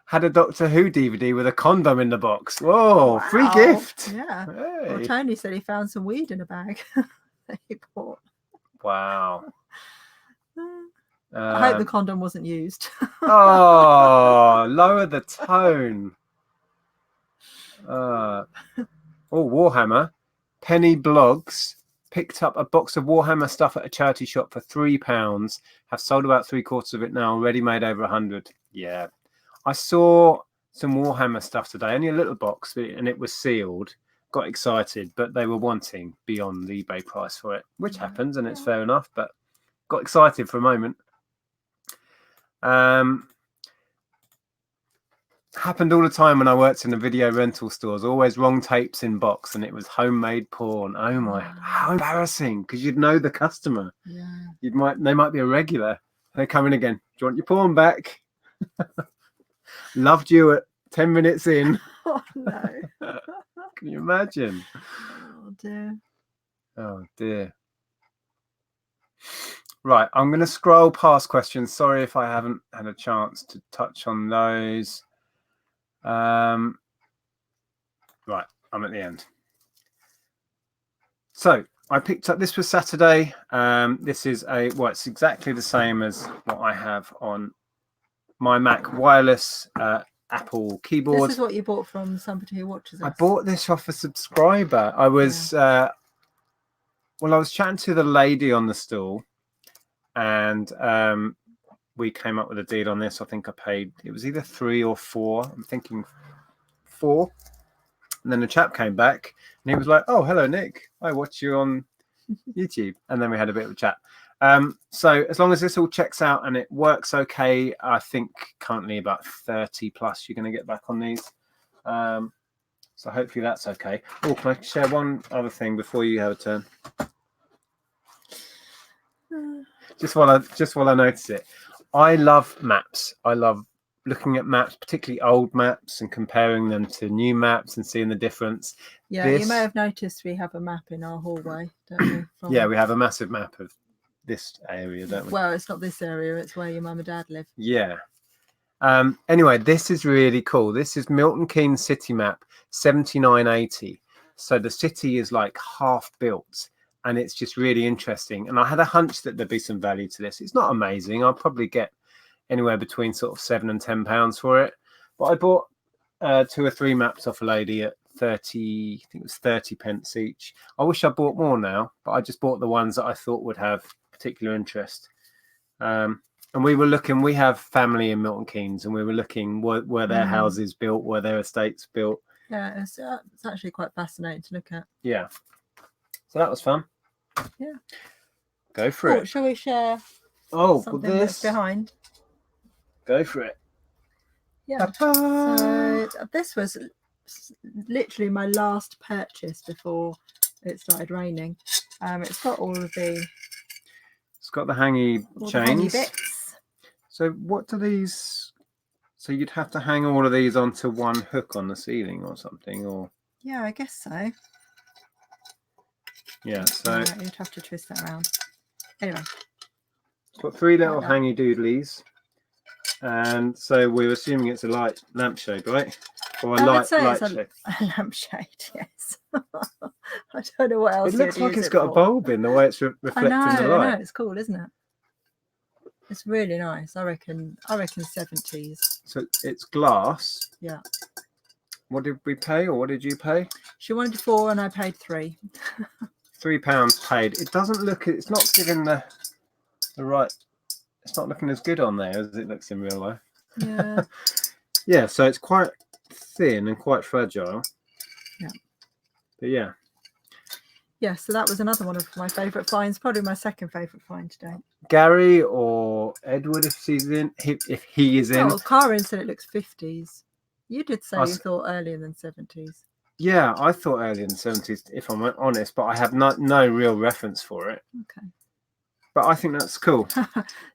Had a Doctor Who DVD with a condom in the box. Whoa, wow. Free gift. Yeah. Hey. Well, Tony said he found some weed in a bag that he bought. Wow. I hope the condom wasn't used. Oh, lower the tone. Warhammer. Penny Blogs picked up a box of Warhammer stuff at a charity shop for £3. Have sold about 3/4 of it now. Already made over 100. Yeah. I saw some Warhammer stuff today. Only a little box, and it was sealed. Got excited, but they were wanting beyond the eBay price for it, which happens, and it's fair enough. But got excited for a moment. Happened all the time when I worked in the video rental stores. Always wrong tapes in box, and it was homemade porn. Oh my, how embarrassing! Because you'd know the customer. Yeah. They might be a regular. They're coming again. Do you want your porn back? Loved you at 10 minutes in. Oh no! Can you imagine? Oh dear. Oh dear. Right, I'm going to scroll past questions. Sorry if I haven't had a chance to touch on those. Right, I'm at the end. So I picked up, this was Saturday. This is it's exactly the same as what I have on my Mac, wireless Apple keyboard. This is what you bought from somebody who watches us. I bought this off a subscriber. I was, I was chatting to the lady on the stall, and we came up with a deal on this. I think I paid, it was either 3 or 4. I'm thinking 4. And then the chap came back and he was like, "Oh, hello, Nick. I watch you on YouTube." And then we had a bit of a chat. So as long as this all checks out and it works okay, I think currently about 30 plus you're going to get back on these. So hopefully that's okay. Oh, can I share one other thing before you have a turn? Just while I notice it. I love maps. I love looking at maps, particularly old maps, and comparing them to new maps and seeing the difference. Yeah, you may have noticed we have a map in our hallway, don't we? Yeah, we have a massive map of this area, don't we? Well, it's not this area, it's where your mum and dad live. Yeah. Anyway, this is really cool. This is Milton Keynes city map 7980. So the city is like half built, and it's just really interesting. And I had a hunch that there'd be some value to this. It's not amazing. I'll probably get anywhere between sort of £7 and £10 for it. But I bought 2 or 3 maps off a lady at 30, I think it was 30 pence each. I wish I bought more now, but I just bought the ones that I thought would have particular interest. And we were looking, we have family in Milton Keynes, and we were looking, were their houses built, were their estates built? Yeah, it's actually quite fascinating to look at. Yeah. So that was fun. Yeah. Go for it. Shall we share something that's behind? Go for it. Yeah. So this was literally my last purchase before it started raining. It's got all of the... It's got the hangy chains. The hangy bits. So what do these... So you'd have to hang all of these onto one hook on the ceiling or something, or... Yeah, I guess so. Yeah, so... you'd have to twist that around. Anyway. It's got 3 little hangy doodlies. And so we're assuming it's a light lampshade, right? Or a light shade. A lampshade, yes. I don't know what else. It looks like it's got a bulb in the way it's reflecting the light. I know, it's cool, isn't it? It's really nice. I reckon 70s. So it's glass. Yeah. What did we pay, or what did you pay? She wanted 4 and I paid 3. £3 paid. It doesn't look. It's not giving the right. It's not looking as good on there as it looks in real life. Yeah. Yeah. So it's quite thin and quite fragile. Yeah. But yeah. Yeah. So that was another one of my favourite finds. Probably my second favourite find today. Gary or Edward, if he's in, if he is in. Oh, Karen said it looks 50s. You did say you thought earlier than 70s. Yeah, I thought earlier than 70s, if I'm honest, but I have no real reference for it. Okay. But I think that's cool.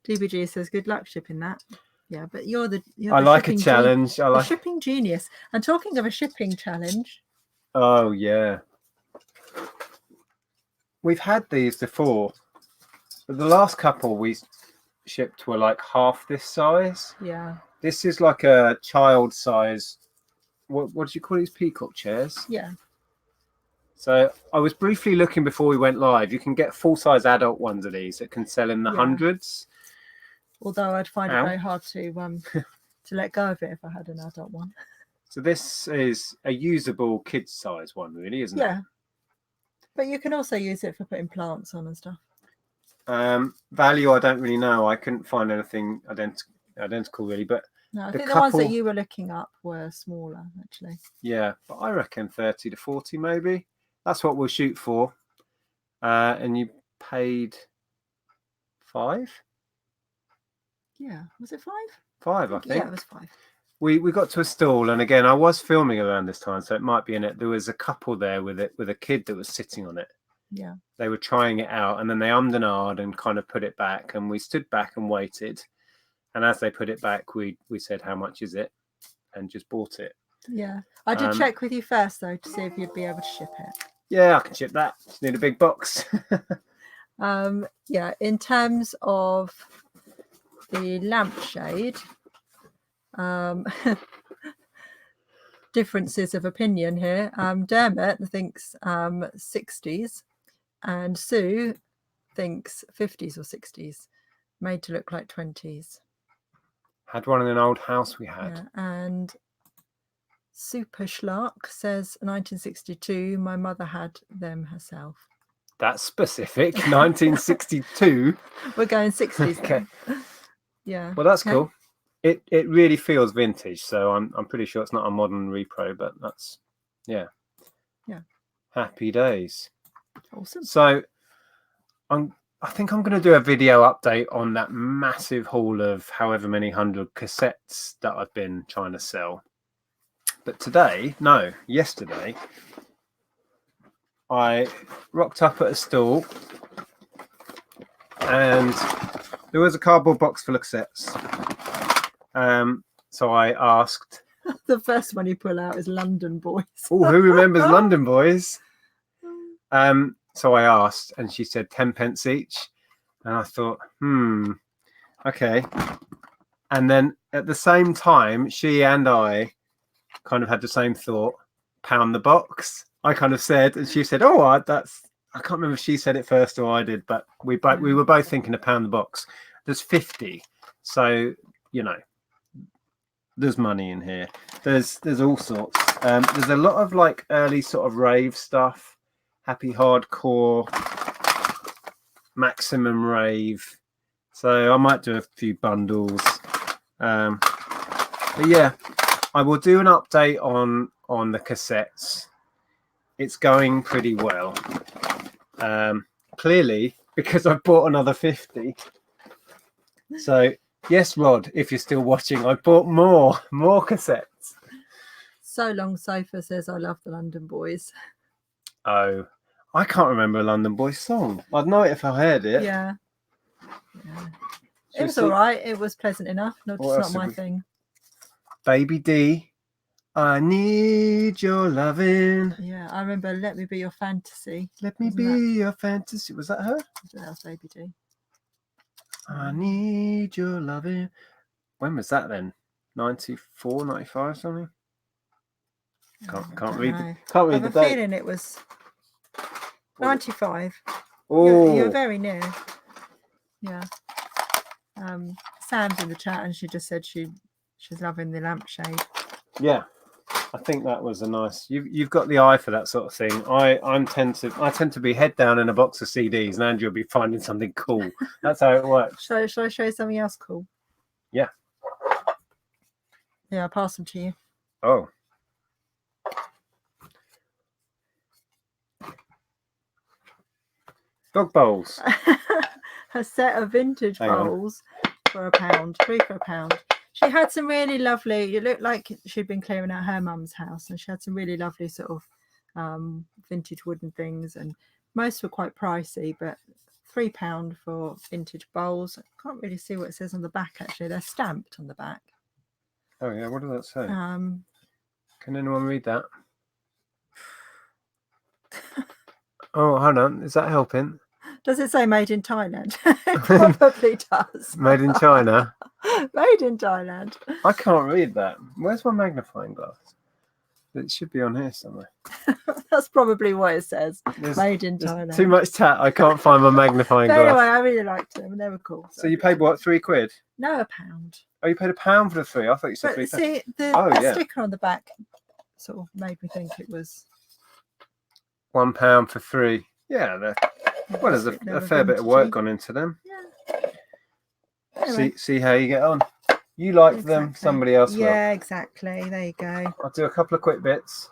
DBG says, good luck shipping that. Yeah, but you're the I like a challenge. I like a shipping genius. And talking of a shipping challenge. Oh, yeah. We've had these before. But the last couple we shipped were like half this size. Yeah. This is like a child size. What did you call these? Peacock chairs? Yeah. So I was briefly looking before we went live. You can get full-size adult ones of these that can sell in the hundreds. Although I'd find it very hard to let go of it if I had an adult one. So this is a usable kids size one, really, isn't it? Yeah. But you can also use it for putting plants on and stuff. Value, I don't really know. I couldn't find anything identical really, but no, I think the ones that you were looking up were smaller, actually. Yeah, but I reckon 30 to 40 maybe. That's what we'll shoot for. And you paid 5? Yeah, was it 5? 5, I think. Yeah, it was 5. We got to a stall, and again, I was filming around this time, so it might be in it. There was a couple there with a kid that was sitting on it. Yeah. They were trying it out, and then they ummed and ahed and kind of put it back, and we stood back and waited. And as they put it back, we said, how much is it? And just bought it. Yeah. I did check with you first, though, to see if you'd be able to ship it. Yeah, I can ship that. Just need a big box. Yeah, in terms of the lampshade, differences of opinion here. Dermot thinks 60s and Sue thinks 50s or 60s, made to look like 20s. Had one in an old house we had. Yeah, and Super Schlark says 1962, my mother had them herself. That's specific. 1962. We're going 60s. Okay. Yeah. Well, that's cool. It really feels vintage, so I'm pretty sure it's not a modern repro, but that's yeah. Happy days. Awesome. So I think I'm going to do a video update on that massive haul of however many 100 cassettes that I've been trying to sell. But yesterday, I rocked up at a stall and there was a cardboard box full of cassettes. So I asked. The first one you pull out is London Boys. Oh, who remembers London Boys? So I asked, and she said 10 pence each. And I thought, okay. And then at the same time, she and I kind of had the same thought, pound the box. I kind of said, and she said, oh, I can't remember if she said it first or I did, but we were both thinking of pound the box. There's 50. So, there's money in here. There's all sorts. There's a lot of like early sort of rave stuff, happy hardcore, maximum rave. So I might do a few bundles. But yeah, I will do an update on on the cassettes. It's going pretty well. Clearly, because I bought another 50. So, yes, Rod, if you're still watching, I bought more cassettes. So Long Sofa says, I love the London Boys. Oh, I can't remember a London Boys song. I'd know it if I heard it. Yeah. It was all right. It was pleasant enough. Just not my thing. Baby D, I need your loving. Yeah, I remember Let Me Be Your Fantasy. Let me be your fantasy. Was that her? That was Baby D. I need your loving. When was that then? 94, 95, something? Can't read the date. I have a feeling it was 95. Oh, you're very near. Yeah. Sam's in the chat and she just said she's loving the lampshade. Yeah, I think that was a nice. You've got the eye for that sort of thing. I tend to be head down in a box of CDs, and Andrea will be finding something cool. That's how it works. Shall I show you something else cool? Yeah. Yeah, I'll pass them to you. Oh. Dog bowls. A set of vintage bowls for £1, 3 for £1. She had some really lovely, it looked like she'd been clearing out her mum's house, and she had some really lovely sort of vintage wooden things, and most were quite pricey, but £3 for vintage bowls. I can't really see what it says on the back, actually. They're stamped on the back. Oh yeah, what does that say? Can anyone read that? Oh, hold on, is that helping? Does it say made in Thailand? It probably does. Made in China. Made in Thailand. I can't read that. Where's my magnifying glass? It should be on here somewhere. That's probably what it says. Made in Thailand. Too much tat. I can't find my magnifying glass. Anyway, I really liked them. They were cool. So you paid what, £3? No, £1. Oh, you paid £1 for the 3. I thought you said £3. See, the sticker on the back sort of made me think it was £1 for 3. Yeah, there's a fair bit of work gone into them. Yeah. Anyway. See how you get on. You like them, somebody else will. Yeah, exactly. There you go. I'll do a couple of quick bits.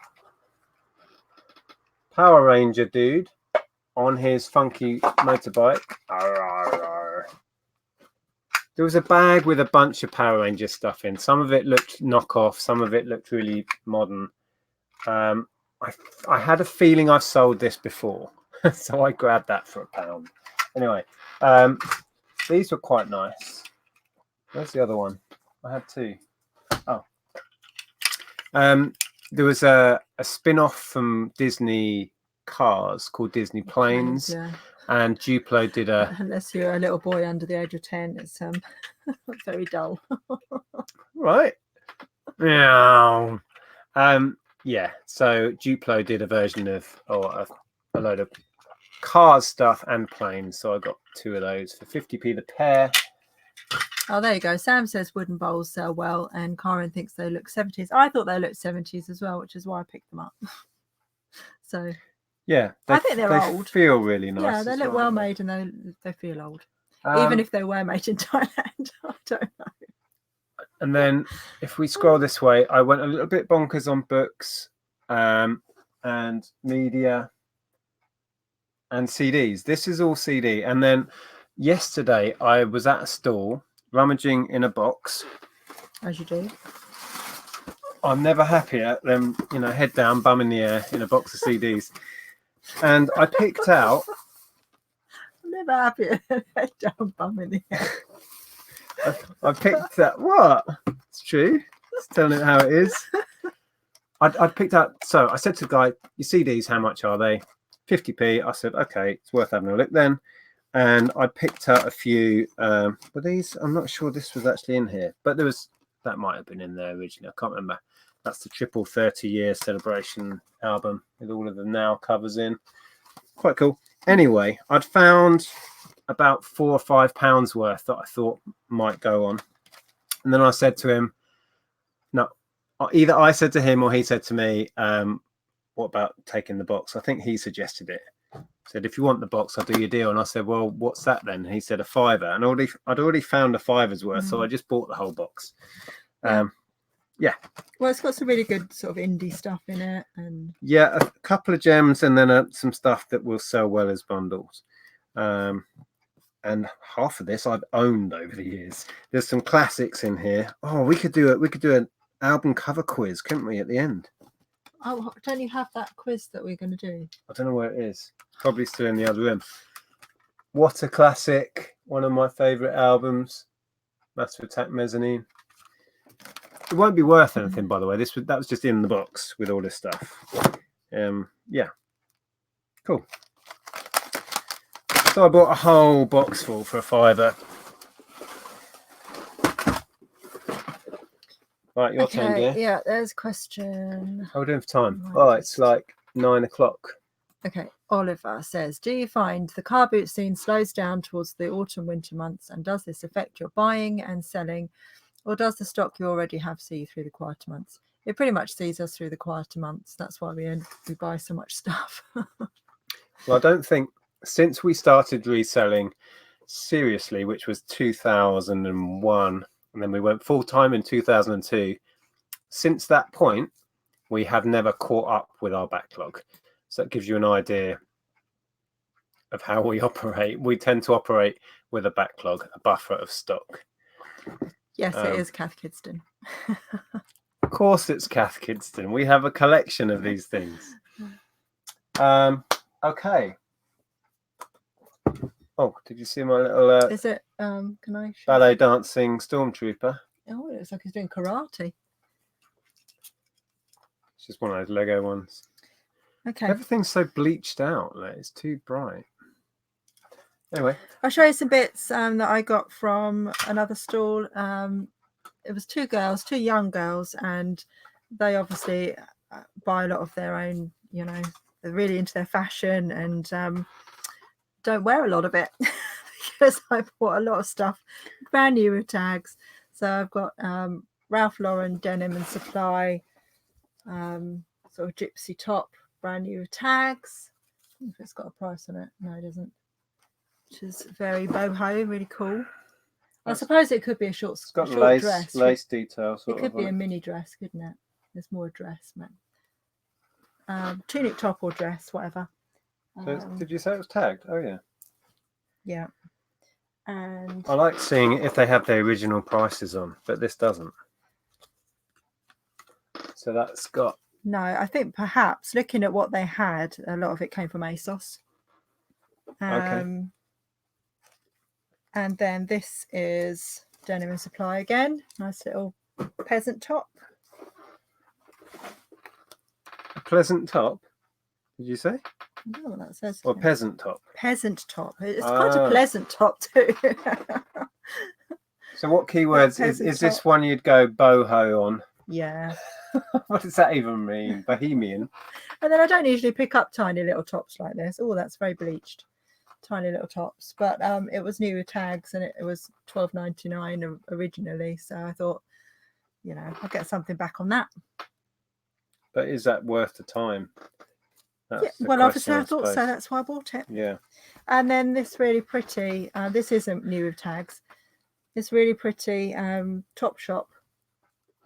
Power Ranger dude on his funky motorbike. There was a bag with a bunch of Power Ranger stuff in. Some of it looked knockoff. Some of it looked really modern. I had a feeling I've sold this before, so I grabbed that for £1. Anyway, these were quite nice. Where's the other one? I had 2. Oh. There was a spin-off from Disney Cars called Disney Planes. Yeah. And Duplo did a... Unless you're a little boy under the age of 10, it's very dull. Right. Yeah. Yeah, so Duplo did a version of a load of cars stuff and planes. So I got 2 of those for 50p the pair. Oh, there you go. Sam says wooden bowls sell well, and Karen thinks they look 70s. I thought they looked 70s as well, which is why I picked them up. So yeah, I think they're old. They feel really nice. Yeah, they look well made, and they feel old. Even if they were made in Thailand, I don't know. And then if we scroll this way, I went a little bit bonkers on books and media and CDs. This is all CD. And then yesterday I was at a stall rummaging in a box. As you do. I'm never happier than, head down, bum in the air in a box of CDs. And I picked out... I'm never happier than head down, bum in the air. I picked out... What? It's true. Just telling it how it is. I picked out... So I said to the guy, your CDs, how much are they? 50p. I said, okay, it's worth having a look then. And I picked out a few, but these, I'm not sure this was actually in here, but that might have been in there originally. I can't remember. That's the triple 30-year celebration album with all of the now covers in. Quite cool. Anyway, I'd found about £4 or £5 worth that I thought might go on. And then I said to him, no, either I said to him or he said to me, what about taking the box? I think he suggested it. Said, if you want the box, I'll do your deal. And I said, well, what's that then? And he said, £5. And I'd already found a £5's worth, so I just bought the whole box. Yeah. Well, it's got some really good sort of indie stuff in it, and yeah, a couple of gems, and then some stuff that will sell well as bundles. And half of this I've owned over the years. There's some classics in here. Oh, we could do an album cover quiz, couldn't we, at the end? oh, don't you have that quiz that we're going to do? I don't know where it is. Probably still in the other room. What a classic! One of my favourite albums, Massive Attack Mezzanine. It won't be worth anything, by the way. That was just in the box with all this stuff. Yeah, cool. So I bought a whole box full for £5. Right, your turn, dear. Yeah, there's a question. How are we doing for time? Oh, it's like 9 o'clock. Okay, Oliver says, do you find the car boot scene slows down towards the autumn-winter months, and does this affect your buying and selling, or does the stock you already have see you through the quieter months? It pretty much sees us through the quieter months. That's why we buy so much stuff. Well, I don't think, since we started reselling seriously, which was 2001, and then we went full-time in 2002, since that point, we have never caught up with our backlog. So that gives you an idea of how we operate. We tend to operate with a backlog, a buffer of stock. Yes, it is Cath Kidston. Of course it's Cath Kidston. We have a collection of these things. Okay. Oh, did you see my little is it can I ballet dancing stormtrooper? Oh, it looks like he's doing karate. It's just one of those Lego ones. Okay. Everything's so bleached out, like it's too bright. Anyway, I'll show you some bits that I got from another stall. It was two young girls, and they obviously buy a lot of their own, you know, they're really into their fashion, and don't wear a lot of it because I bought a lot of stuff brand new with tags. So I've got Ralph Lauren denim and supply, sort of gypsy top, brand new with tags. I think it's got a price on it. No, it doesn't. Which is very boho, really cool. I suppose it could be a short dress. Lace details. It could be a mini dress, couldn't it? It's more a dress, man. Tunic top or dress, whatever. So did you say it was tagged? Oh yeah. Yeah. And I like seeing if they have their original prices on, but this doesn't. So that's got. No, I think perhaps looking at what they had, a lot of it came from ASOS. Okay. And then this is denim and supply again. Nice little peasant top. A pleasant top, did you say? I don't know what that says. Or peasant top? Peasant top. It's quite a pleasant top too. So what keywords is this one you'd go boho on? Yeah. What does that even mean? Bohemian? And then I don't usually pick up tiny little tops like this. Oh, that's very bleached. Tiny little tops. But it was new with tags, and it was $12.99 originally. So I thought, you know, I'll get something back on that. But is that worth the time? Yeah, well, obviously I thought so. That's why I bought it. Yeah. And then this really pretty, this isn't new with tags. This really pretty Topshop,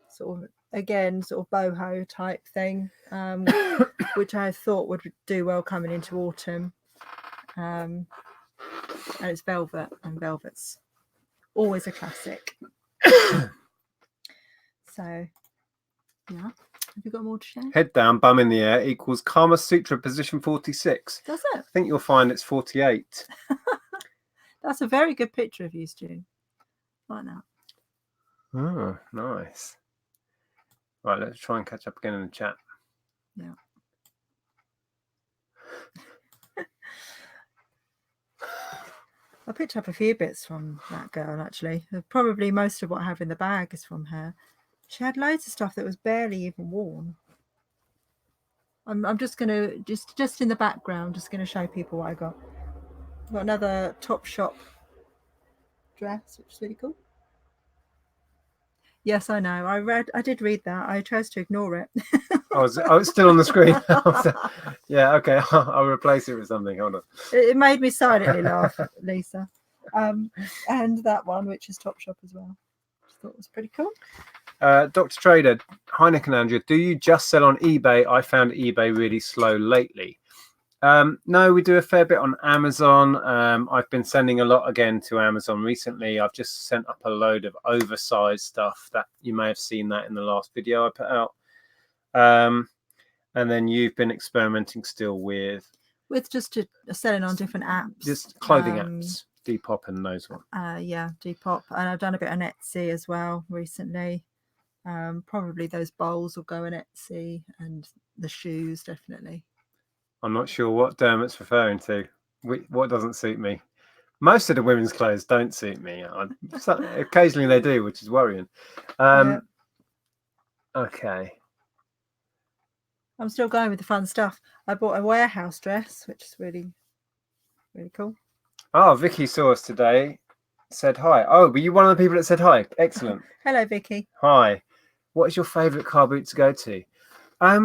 sort of, again, sort of boho type thing, which I thought would do well coming into autumn. And it's velvet, and velvet's always a classic. So, yeah. Have you got more to share? Head down, bum in the air equals Kama Sutra position 46. Does it? I think you'll find it's 48. That's a very good picture of you, Stu. Like that. Oh, nice. Right, let's try and catch up again in the chat. Yeah. I picked up a few bits from that girl, actually. Probably most of what I have in the bag is from her. She had loads of stuff that was barely even worn. I'm just going to, just in the background, just going to show people what I got. I've got another Topshop dress, which is really cool. Yes, I know. I did read that. I chose to ignore it. Oh, it's still on the screen. Yeah, okay. I'll replace it with something. Hold on. It made me silently laugh, Lisa. And that one, which is Topshop as well. I thought it was pretty cool. Dr. Trader, hi Nick and Andrea, do you just sell on eBay? I found eBay really slow lately. No, we do a fair bit on Amazon. I've been sending a lot again to Amazon recently. I've just sent up a load of oversized stuff that you may have seen that in the last video I put out. And then you've been experimenting still with just selling on different apps, just clothing apps, Depop and those ones. Yeah, Depop, and I've done a bit on Etsy as well recently. Probably those bowls will go in Etsy, and the shoes definitely. I'm not sure what Dermot's referring to. What doesn't suit me? Most of the women's clothes don't suit me. Occasionally they do, which is worrying. Okay. I'm still going with the fun stuff. I bought a warehouse dress, which is really, really cool. Oh, Vicky saw us today. Said hi. Oh, were you one of the people that said hi? Excellent. Hello, Vicky. Hi. What is your favourite car boot to go to? I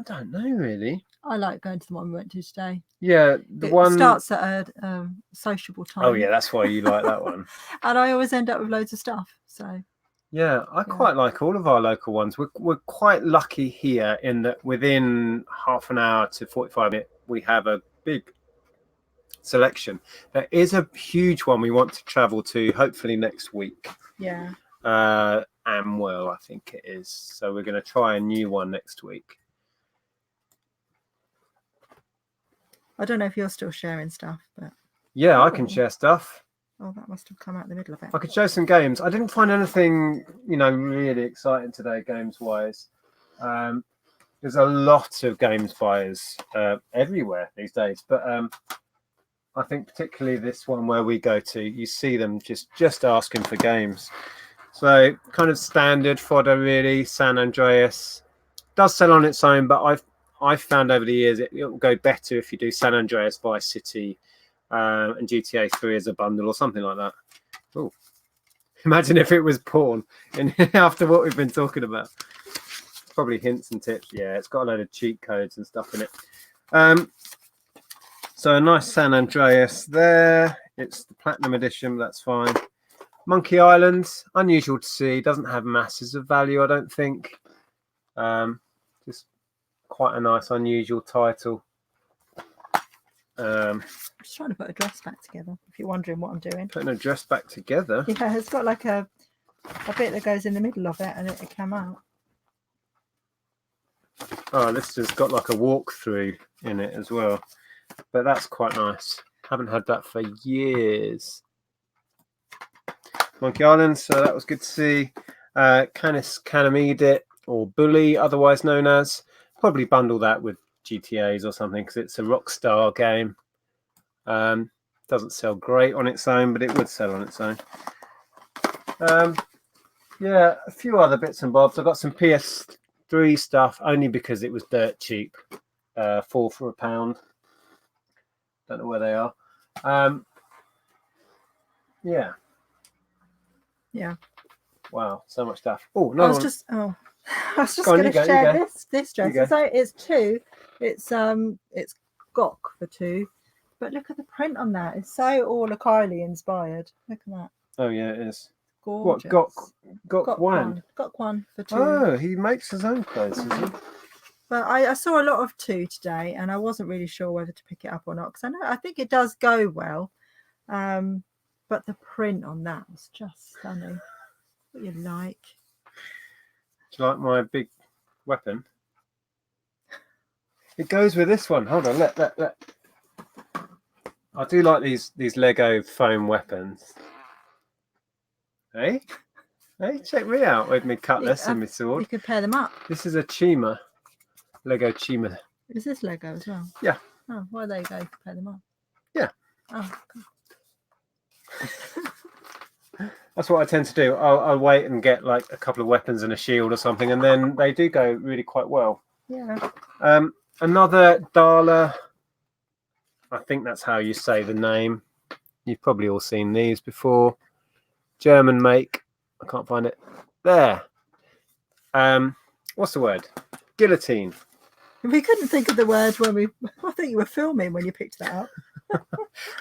don't know really. I like going to the one we went to today. Yeah, it starts at a sociable time. Oh yeah, that's why you like that one. And I always end up with loads of stuff. So yeah, I quite like all of our local ones. We're quite lucky here in that within half an hour to 45 minutes we have a big selection. There is a huge one we want to travel to hopefully next week. Yeah. Amwell, I think it is. So we're going to try a new one next week. I don't know if you're still sharing stuff, but yeah, I can share stuff. Oh, that must have come out in the middle of it. I could show some games. I didn't find anything, really exciting today, games-wise. There's a lot of games buyers everywhere these days, but I think particularly this one where we go to, you see them just asking for games. So kind of standard fodder, really. San Andreas does sell on its own, but I've found over the years it will go better if you do San Andreas, Vice City, and GTA 3 as a bundle or something like that. Oh, imagine if it was porn and after what we've been talking about. Probably hints and tips. Yeah, it's got a load of cheat codes and stuff in it. So a nice San Andreas there. It's the Platinum Edition, that's fine. Monkey Island, unusual to see. Doesn't have masses of value, I don't think. Just quite a nice, unusual title. I'm just trying to put a dress back together, if you're wondering what I'm doing. Putting a dress back together? Yeah, it's got like a bit that goes in the middle of it and it came out. Oh, this has got like a walkthrough in it as well. But that's quite nice. Haven't had that for years. Monkey Island, so that was good to see. Canis Canamedit, or Bully, otherwise known as. Probably bundle that with GTAs or something because it's a Rockstar game. Doesn't sell great on its own, but it would sell on its own. Yeah, a few other bits and bobs. I got some PS3 stuff only because it was dirt cheap. 4 for £1. Don't know where they are. Yeah. Yeah. Wow, so much stuff. Oh no! I was just going to share this dress. So it's two. It's Gok for two, but look at the print on that. It's so all Kylie inspired. Look at that. Oh yeah, it is. Gorgeous. What Gok one? Gok one for two. Oh, he makes his own clothes, does he? But I saw a lot of two today, and I wasn't really sure whether to pick it up or not because I think it does go well. But the print on that was just stunning. What you like? Do you like my big weapon? It goes with this one. Hold on, let. I do like these Lego foam weapons. Hey, check me out with me cutlass and my sword. You could pair them up. This is a Chima, Lego Chima. Is this Lego as well? Yeah. Oh, well, there you go. You could pair them up. Yeah. Oh, cool. That's what I tend to do. I'll wait and get like a couple of weapons and a shield or something, and then they do go really quite well. Yeah. Another Dala. I think that's how you say the name. You've probably all seen these before. German make. I can't find it. There. What's the word? Guillotine. We couldn't think of the word when I think you were filming when you picked that up.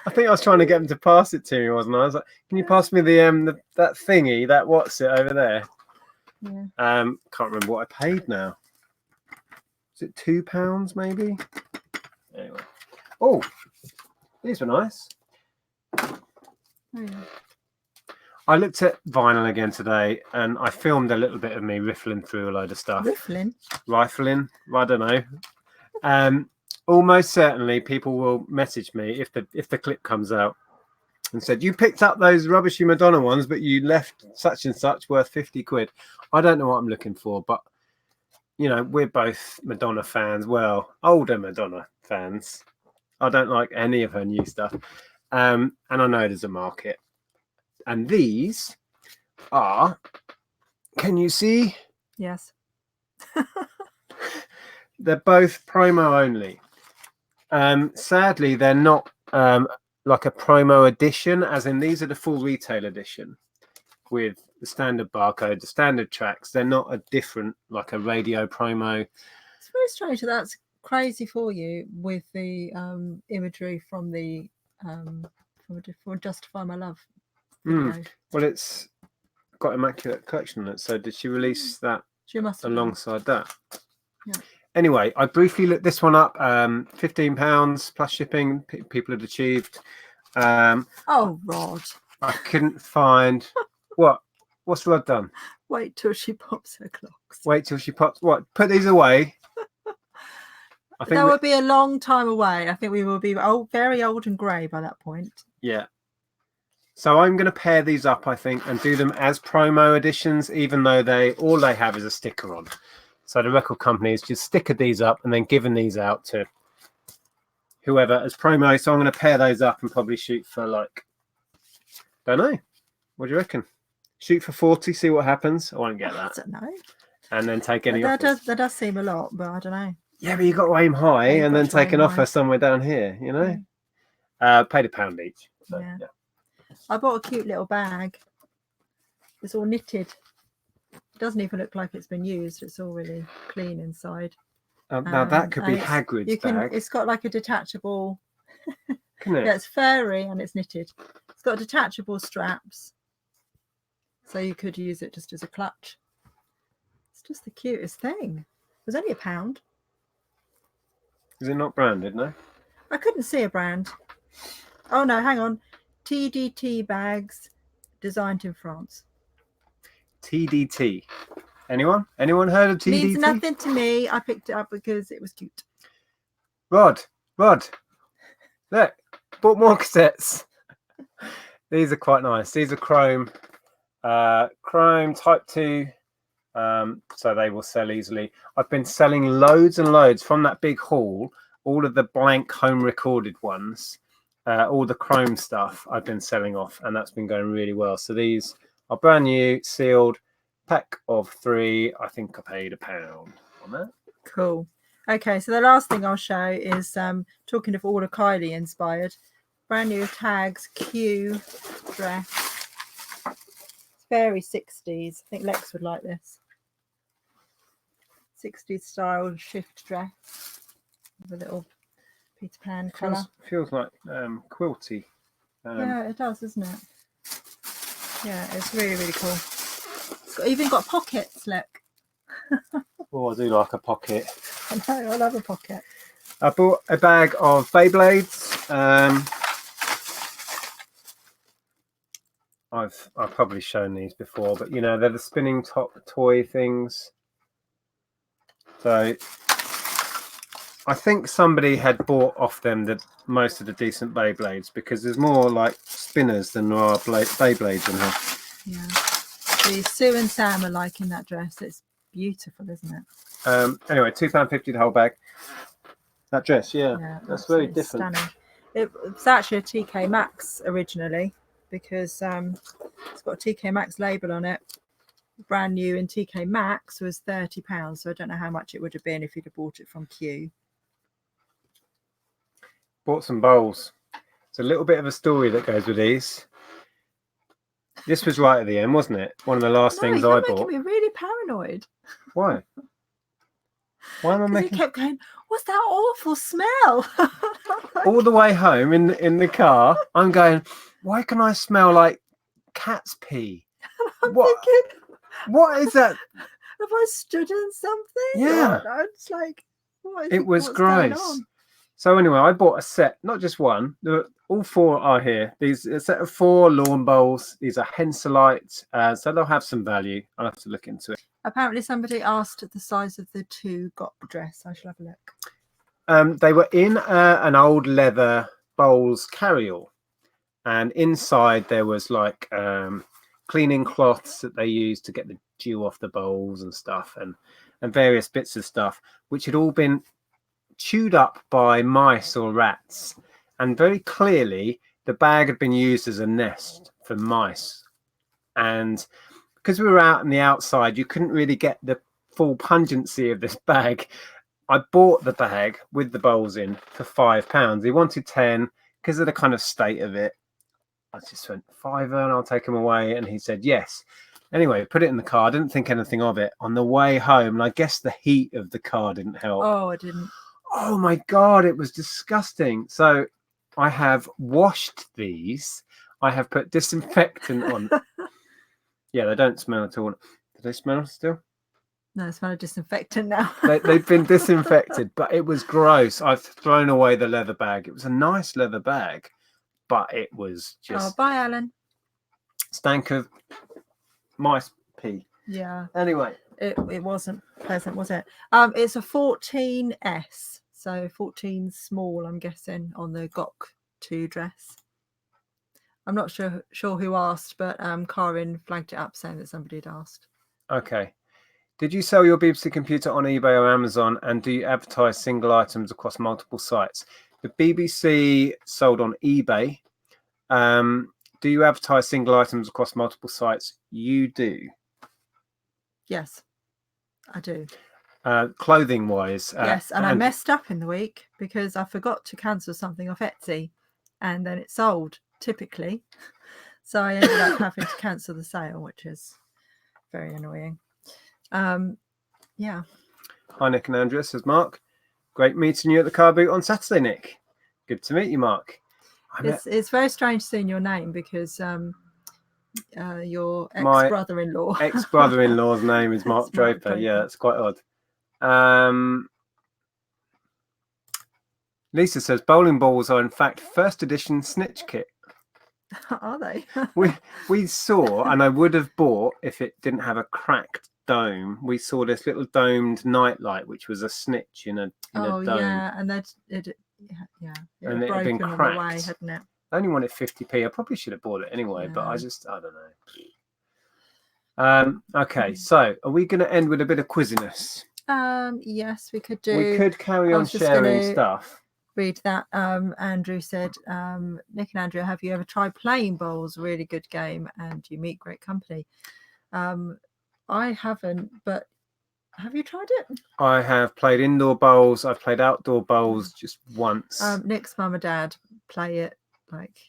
I think I was trying to get him to pass it to me, wasn't I? I was like, "Can you pass me the that thingy? That what's it over there?" Yeah. Can't remember what I paid now. Is it £2 maybe? Anyway. Oh, these were nice. Oh, yeah. I looked at vinyl again today, and I filmed a little bit of me riffling through a load of stuff. Rifling? I don't know. Almost certainly, people will message me if the clip comes out and said, "You picked up those rubbishy Madonna ones, but you left such and such worth 50 quid." I don't know what I'm looking for, but you know, we're both Madonna fans. Well, older Madonna fans. I don't like any of her new stuff, and I know there's a market. And these are, can you see? Yes. They're both promo only. Sadly, they're not like a promo edition, as in these are the full retail edition with the standard barcode, the standard tracks. They're not a different, like a radio promo. It's very strange that that's crazy for you with the imagery from the for Justify My Love video. Well, it's got Immaculate Collection on it. So did she release that she must have alongside that? Yeah. Anyway, I briefly looked this one up. £15 plus shipping. People had achieved. Oh, Rod! I couldn't find what. What's Rod done? Wait till she pops her clocks. Wait till she pops. What? Put these away. I think that would be a long time away. I think we will be old, very old and grey by that point. Yeah. So I'm going to pair these up, I think, and do them as promo editions, even though all they have is a sticker on. So the record company has just stickered these up and then given these out to whoever as promo. So I'm going to pair those up and probably shoot for like, don't know. What do you reckon? Shoot for 40, see what happens. I won't get that. I don't know. And then take any offers. That does seem a lot, but I don't know. Yeah, but you got to aim high and then take an offer somewhere down here, you know? Yeah. Paid £1 each. So, yeah. I bought a cute little bag. It's all knitted. It doesn't even look like it's been used. It's all really clean inside. Now that could be Hagrid's bag. It's got like a detachable. Can it? Yeah, it's furry and it's knitted. It's got detachable straps, so you could use it just as a clutch. It's just the cutest thing. It was only £1. Is it not branded? No. I couldn't see a brand. Oh no, hang on. TDT bags, designed in France. TDT. Anyone heard of TDT? Means nothing to me. I picked it up because it was cute. Rod, look, bought more cassettes. These are quite nice. These are chrome Type 2, so they will sell easily. I've been selling loads and loads from that big haul. All of the blank home recorded ones, all the chrome stuff I've been selling off, and that's been going really well. So these are brand new, sealed, pack of 3. I think I paid £1 on that. Cool. Okay, so the last thing I'll show is talking of all the Kylie inspired, brand new Tags Q dress. It's very 60s. I think Lex would like this. 60s style shift dress with a little Peter Pan collar. Feels like quilty. Yeah, it does, doesn't it? Yeah, it's really, really cool. It's even got pockets, look. Oh, I do like a pocket. I know, I love a pocket. I bought a bag of Beyblades. I've probably shown these before, but you know, they're the spinning top toy things. So I think somebody had bought off them most of the decent Beyblades, because there's more like spinners than there are Beyblades in here. Yeah. See, Sue and Sam are liking that dress. It's beautiful, isn't it? Anyway, £2.50 the whole bag. That dress, yeah, that's very different. Stunning. It was actually a TK Maxx originally, because it's got a TK Maxx label on it. Brand new in TK Maxx was £30, so I don't know how much it would have been if you'd have bought it from Q. Bought some bowls. It's a little bit of a story that goes with these. This was right at the end, wasn't it? One of the last things I bought. You're making me really paranoid. Why? Why am I making? He kept going, what's that awful smell? All the way home in the car, I'm going, why can I smell like cat's pee? I'm thinking, What is that? Have I stood in something? Yeah. Or, it's like, What's gross. So anyway, I bought a set, not just one. All 4 are here. These a set of 4 lawn bowls. These are Henselite, so they'll have some value. I'll have to look into it. Apparently, somebody asked the size of the 2 GOP dress. I shall have a look. They were in an old leather bowls carryall, and inside there was like cleaning cloths that they used to get the dew off the bowls and stuff, and various bits of stuff, which had all been chewed up by mice or rats, and very clearly the bag had been used as a nest for mice. And because we were out in the outside, you couldn't really get the full pungency of this bag. I bought the bag with the bowls in for £5. He wanted 10 because of the kind of state of it. I just went £5 and I'll take them away, and he said yes. Anyway, put it in the car. I didn't think anything of it. On the way home, and I guess the heat of the car didn't help. Oh, I didn't. Oh my God, it was disgusting. So I have washed these. I have put disinfectant on. Yeah, they don't smell at all. Do they smell still? No, it's smell of disinfectant now. They've been disinfected, but it was gross. I've thrown away the leather bag. It was a nice leather bag, but it was just... Oh, bye, Alan. Stank of mice pee. Yeah. Anyway. It wasn't pleasant, was it? It's a 14S, so 14 small, I'm guessing, on the GOK 2 dress. I'm not sure who asked, but Karin flagged it up saying that somebody had asked. Okay. Did you sell your BBC computer on eBay or Amazon, and do you advertise single items across multiple sites? The BBC sold on eBay. Do you advertise single items across multiple sites? You do. Yes, I do. Clothing wise. Yes, and I messed up in the week because I forgot to cancel something off Etsy, and then it sold typically. So I ended up having to cancel the sale, which is very annoying. Yeah. Hi, Nick and Andrea, says Mark. Great meeting you at the car boot on Saturday, Nick. Good to meet you, Mark. It's very strange seeing your name because your ex-brother-in-law. Ex-brother-in-law's name is Mark Draper. Yeah, that's quite odd. Lisa says bowling balls are in fact first edition snitch kit. Are they? we saw, and I would have bought if it didn't have a cracked dome. We saw this little domed nightlight, which was a snitch in a dome. Yeah, and it and it had been cracked. On the way, hadn't it? I only wanted 50p. I probably should have bought it anyway, but I don't know. Okay, so are we going to end with a bit of quizziness? Yes, we could do. We could carry on sharing stuff. Read that. Andrew said, Nick and Andrea, have you ever tried playing bowls? Really good game, and you meet great company. I haven't, but have you tried it? I have played indoor bowls. I've played outdoor bowls just once. Nick's mum and dad play it.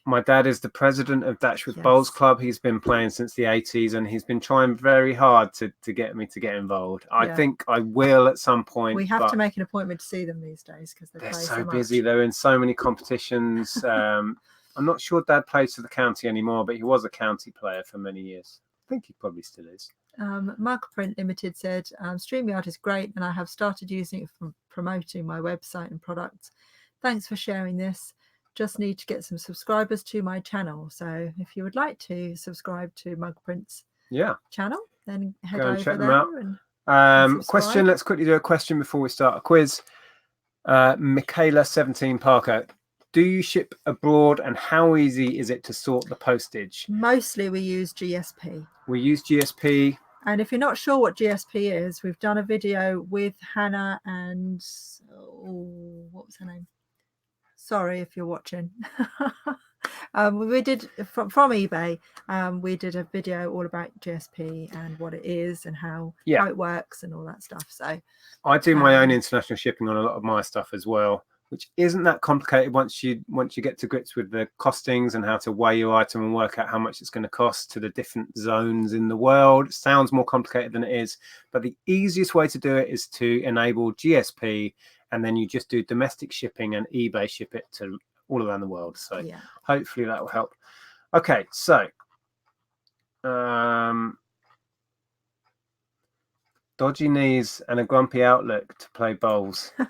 My dad is the president of Datchworth Bowls Club. He's been playing since the 80s, and he's been trying very hard to get me to get involved. I think I will at some point. We have to make an appointment to see them these days because they're so busy. They're in so many competitions. I'm not sure Dad plays for the county anymore, but he was a county player for many years. I think he probably still is. Microprint Limited said, StreamYard is great, and I have started using it for promoting my website and products. Thanks for sharing this. Just need to get some subscribers to my channel. So if you would like to subscribe to Mugprint's channel, then head over check there them out. And question. Let's quickly do a question before we start a quiz. Michaela 17 Parker. Do you ship abroad, and how easy is it to sort the postage? Mostly we use GSP. We use GSP. And if you're not sure what GSP is, we've done a video with Hannah and what was her name? Sorry if you're watching. We did from eBay. We did a video all about GSP and what it is and how it works and all that stuff. So I do my own international shipping on a lot of my stuff as well, which isn't that complicated once you get to grips with the costings and how to weigh your item and work out how much it's going to cost to the different zones in the world. It sounds more complicated than it is, but the easiest way to do it is to enable GSP, and then you just do domestic shipping and eBay ship it to all around the world. So hopefully that will help. Okay, so Dodgy knees and a grumpy outlook to play bowls. Oh,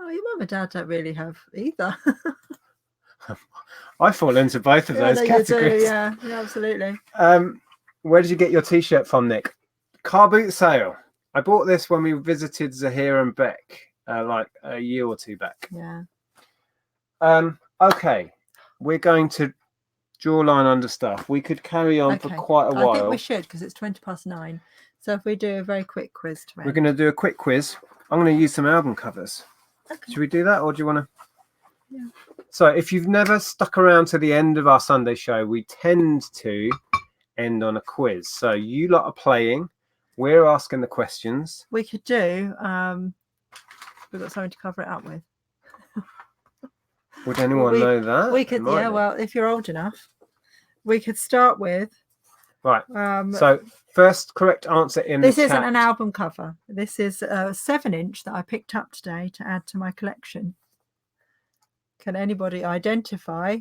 your mum and dad don't really have either. I fall into both of those categories. You do, yeah, absolutely. Where did you get your T-shirt from, Nick? Car boot sale. I bought this when we visited Zahir and Beck, like a year or two back. Yeah. Okay, we're going to draw a line under stuff. We could carry on for quite a while. I think we should, because it's 9:20. So if we do a very quick quiz to end. We're going to do a quick quiz. I'm going to use some album covers. Okay. Should we do that, or do you want to? Yeah. So if you've never stuck around to the end of our Sunday show, we tend to end on a quiz. So you lot are playing. We're asking the questions. We could do. We've got something to cover it up with. Would anyone know that? We could, yeah. Well, if you're old enough, we could start with. Right. So first correct answer in this the isn't chat. An album cover. This is a 7-inch that I picked up today to add to my collection. Can anybody identify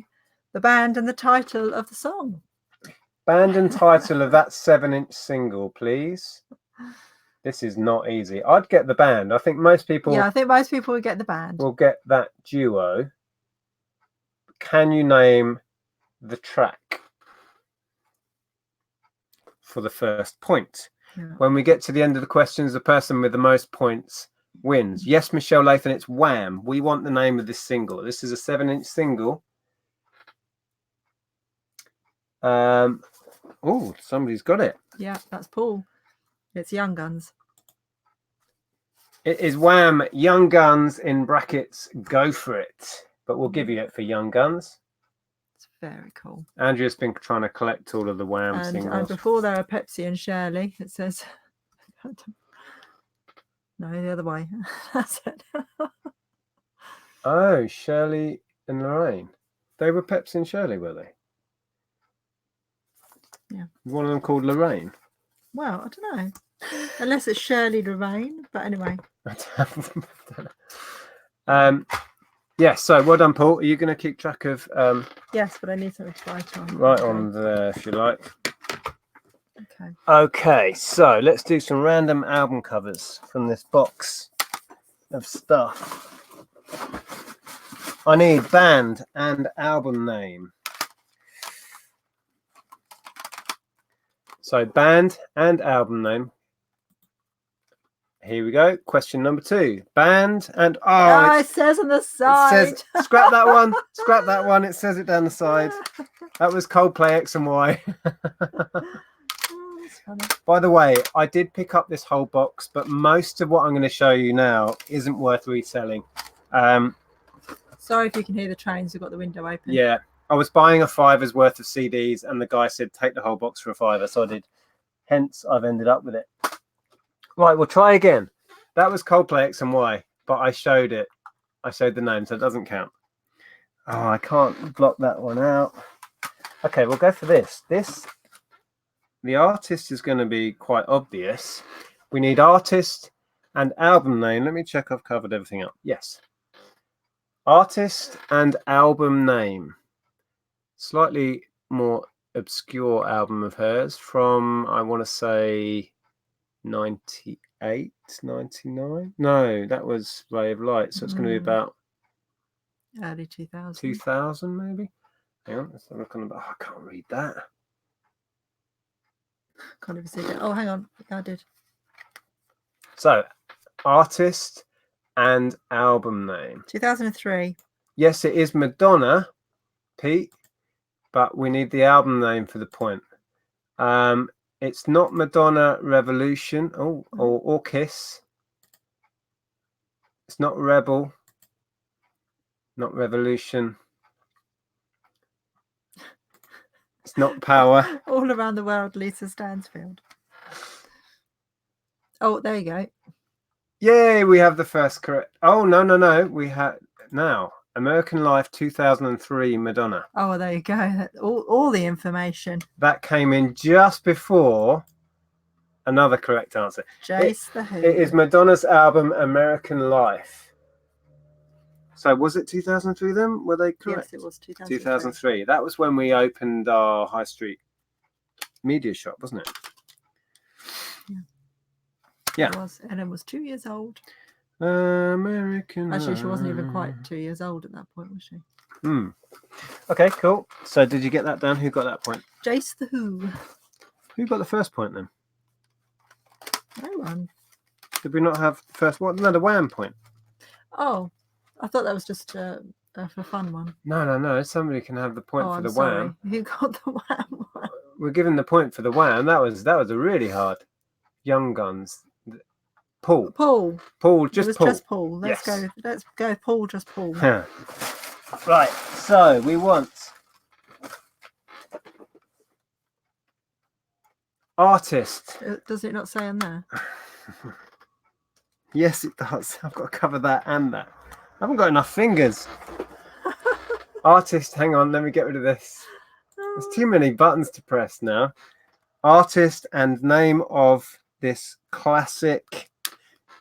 the band and the title of the song? Band and title of that 7-inch single, please. This is not easy. I'd get the band. I think most people. Yeah, I think most people would get the band. Will get that duo. Can you name the track for the first point? Yeah. When we get to the end of the questions, the person with the most points wins. Yes, Michelle Lathan, it's Wham. We want the name of this single. This is a 7-inch single. Oh, somebody's got it. Yeah, that's Paul. It's Young Guns. It is Wham, Young Guns, in brackets, Go For It. But we'll give you it for Young Guns. It's very cool. Andrea's been trying to collect all of the Wham singles. And before there are Pepsi and Shirley, it says... No, the other way. That's it. Oh, Shirley and Lorraine. They were Pepsi and Shirley, were they? Yeah. One of them called Lorraine. Well, I don't know. Unless it's Shirley Lorraine. But anyway. Yeah, so well done, Paul. Are you going to keep track of... Yes, but I need something to write on. Right on there, if you like. Okay. Okay, so let's do some random album covers from this box of stuff. I need band and album name. So band and album name. Here we go. Question number 2. Band and... Oh, it says on the side. It says, scrap that one. Scrap that one. It says it down the side. That was Coldplay X and Y. By the way, I did pick up this whole box, but most of what I'm going to show you now isn't worth reselling. Sorry if you can hear the trains. We've got the window open. Yeah. I was buying a $5's worth of CDs, and the guy said, take the whole box for a $5, so I did. Hence, I've ended up with it. Right, we'll try again. That was Coldplay X and Y, but I showed it. I showed the name, so it doesn't count. Oh, I can't block that one out. Okay, we'll go for this. The artist is going to be quite obvious. We need artist and album name. Let me check I've covered everything up. Yes. Artist and album name. Slightly more obscure album of hers from, I want to say, 98, 99? No, that was Ray of Light. So it's going to be about early 2000. 2000 maybe. Hang on, let's have a look on the back. I can't read that. Can't even see it. Oh, hang on. Yeah, I did. So, artist and album name. 2003. Yes, it is Madonna, Pete, but we need the album name for the point. It's not Madonna Revolution or Kiss. It's not Rebel, not Revolution. It's not Power. All around the world, Lisa Stansfield. Oh, there you go. Yay, we have the first correct. Oh, no. We have now American Life 2003 Madonna. Oh, there you go. All the information. That came in just before another correct answer. Jace the Who. It is Madonna's album American Life. So was it 2003 then? Were they correct? Yes, it was 2003. 2003. That was when we opened our high street media shop, wasn't it? Yeah. It was. Ellen was 2 years old. American. Actually, she wasn't even quite 2 years old at that point, was she? Okay, cool. So did you get that down? Who got that point? Jace the Who. Who got the first point then? No one. Did we not have the first one? No, the Wham point. Oh, I thought that was just a for fun one. No. Somebody can have the point for I'm the sorry. Wham. Who got the Wham one? We're giving the point for the Wham. That was a really hard. Young Guns. Paul. Just Paul. Let's go Paul, just Paul. Right, so we want artist. Does it not say on there? Yes, it does. I've got to cover that and that. I haven't got enough fingers. Artist, hang on, let me get rid of this. There's too many buttons to press now. Artist and name of this classic.